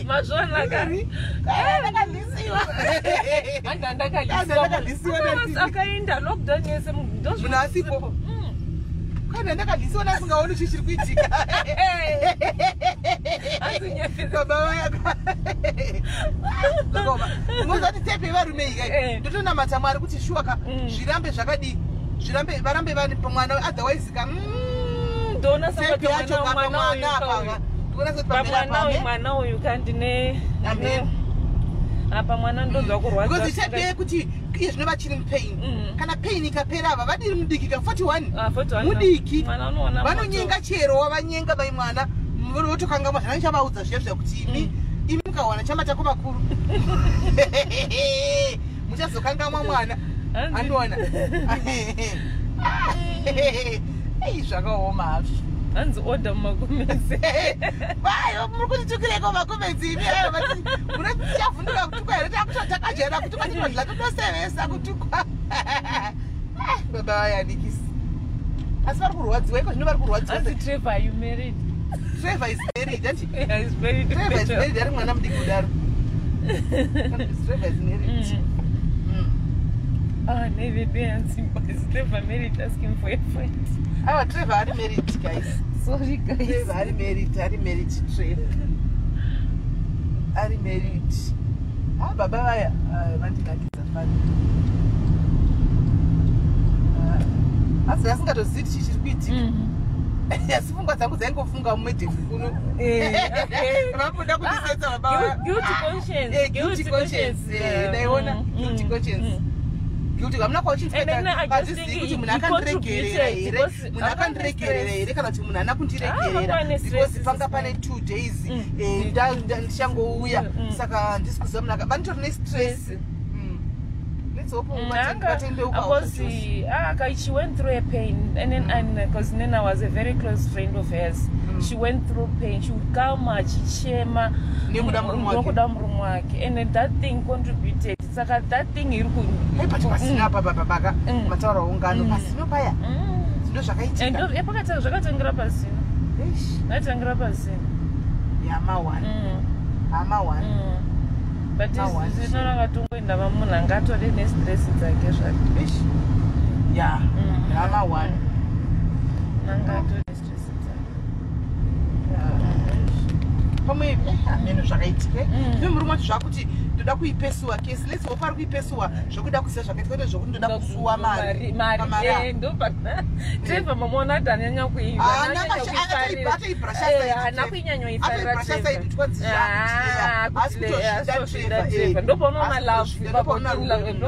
Mazvona gari. Ndakandisiwa. Ndakandisiwa. Akaenda lockdown yese ndozvo. Munasipo. Kana ndakandisiwa nasingaoni chichiri kuitika. Baba yako. Ngozati tepe varume ikai. Ndotonamata Mwari kuti shuka zvirambe zvakadi. Zvirambe varambe vani pamwana otherwise ndona saka mwana uyu kandine apa mwana ndonzwa kurwadza because ichabe kuti iye zvinova chiri pain kana pain ikapera ava vadiri mudiki ka 41 mudiki vanonyenga chero wavanyenga vai mwana votokanga zvana chavaudza zviya kuti imi mukawana chama chako makuru muchazokangamwa mwana andoona zvakaoma hazvo hanzi order mumakomezi vayo muri kutitukireko makomezi imi munochavhunduka kutukwa here takutotakajaira kutukwa ndinodla totosevesa kutukwa baba vayanikisi asi vari kurwadziwa iko zvino vari kurwadziwa asi Trevor are you married? Trevor is married ati Yeah, he's married. Trevor is married ari mwana mudiki kudaro Trevor is married Oh, never parents because Trevor married asking for a friend. Oh, Trevor are married, guys. Sorry, guys. Trevor are married, Trevor. Are married. Ah, Baba, vandinakidza fani. Asi asingatozivi chichiri kuitika. Asi pfungwa dzangu dzaingofunga mumedhefu kuno. Vakuda kundisetsa baba. Guilty conscience. Guilty conscience. Ndaiona guilty conscience. Guilty kamuna kwauchinspector pazvizivi kuti munhu akandiregerera here. Munhu akandiregerera here kana kuti munhu haana kundiregerera. Because panga pane 2 days ndichangouya. Saka ndisi kuziva munhu vanitori nestress. She went through a pain, and then because Nena was a very close friend of hers, she went through pain. She would come, chema, and then that thing contributed. That thing you but it's not going to be a stress. Yeah, I'm one. Come toda kuipesua case let's go far kuipesua zvokuda kusiya zvakaitwa zvokuti ndoda kusuwa mari ndo pana Trevor mamona tanyanya kuiva ana kuinyanya ifarira Trevor ndo pano na love ndo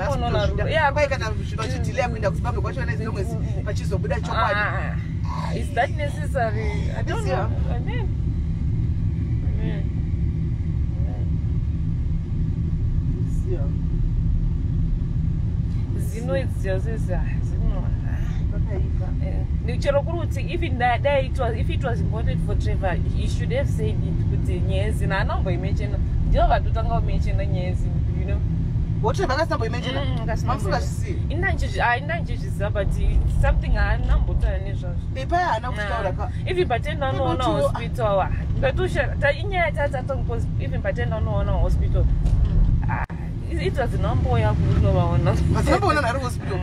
pano na rudo ya kwa kana zvinotidilea kuenda kuZimbabwe kwacho na zino mwezi pachizobuda chokwadi is that necessary? I don't know. It's just even that if it was important for Trevor, he should have said it with the yes and I know by mention you know what Trevor has not mentioned but something I know if you pretend on one hospital even pretend on one hospital it was a number of hospital.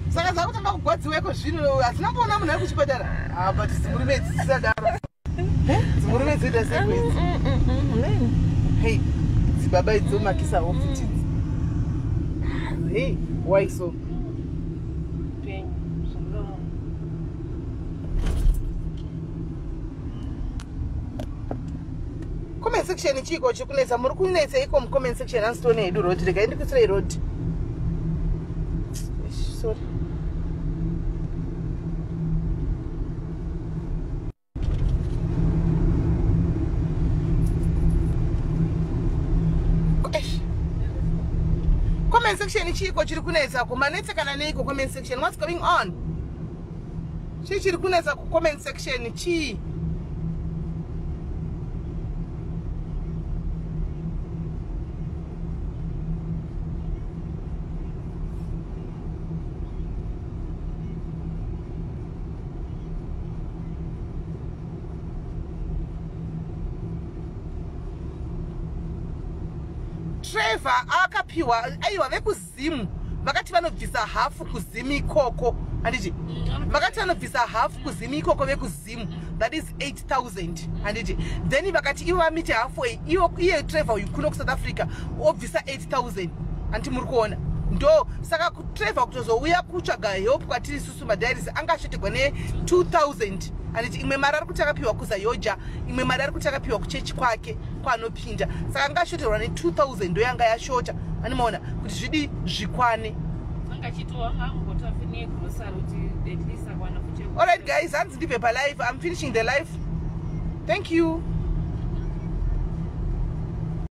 Saka zakutanga kugwadziweko zvino atinamboona munhu ari kuchipatara but dzimurumedzi dzisadaro dzimurumedzi ita sekwedzi hey dzibaba idzomakisawo futi hey why so comment section chiko chikunetsa muri kunetsa iko comment section ansitone hedu road rega indi kutsira road sorry comment section chiko chiri kunetsa kumanetsa kana neiko comment section what's going on chiri kunetsa ku comment section chi Trevor akapiwa aiwa vekuzimu vakati vanobvisa hafu kuzimu ikoko handiti vakati vanobvisa hafu kuzimu ikoko vekuzimu that is 8,000 handiti then vakati ivo vamiti hafu iye Trevor uyu kuno kuSouth Africa obvisa 8,000 handiti muri kuona ndo saka Trevor kutozouya kutsvaga help kwatiri isusu madairis angashotegwa ne2,000 handiti imwe mari ari kuti akapiwa kuZayoja imwe mari ari kuti akapiwa kuchechi kwake kwaanopinda saka angashoterwa ne2,000 ndo yanga yashota animaona kuti zvidi zvikwane alright guys hanzi ndibve palive I'm finishing the live thank you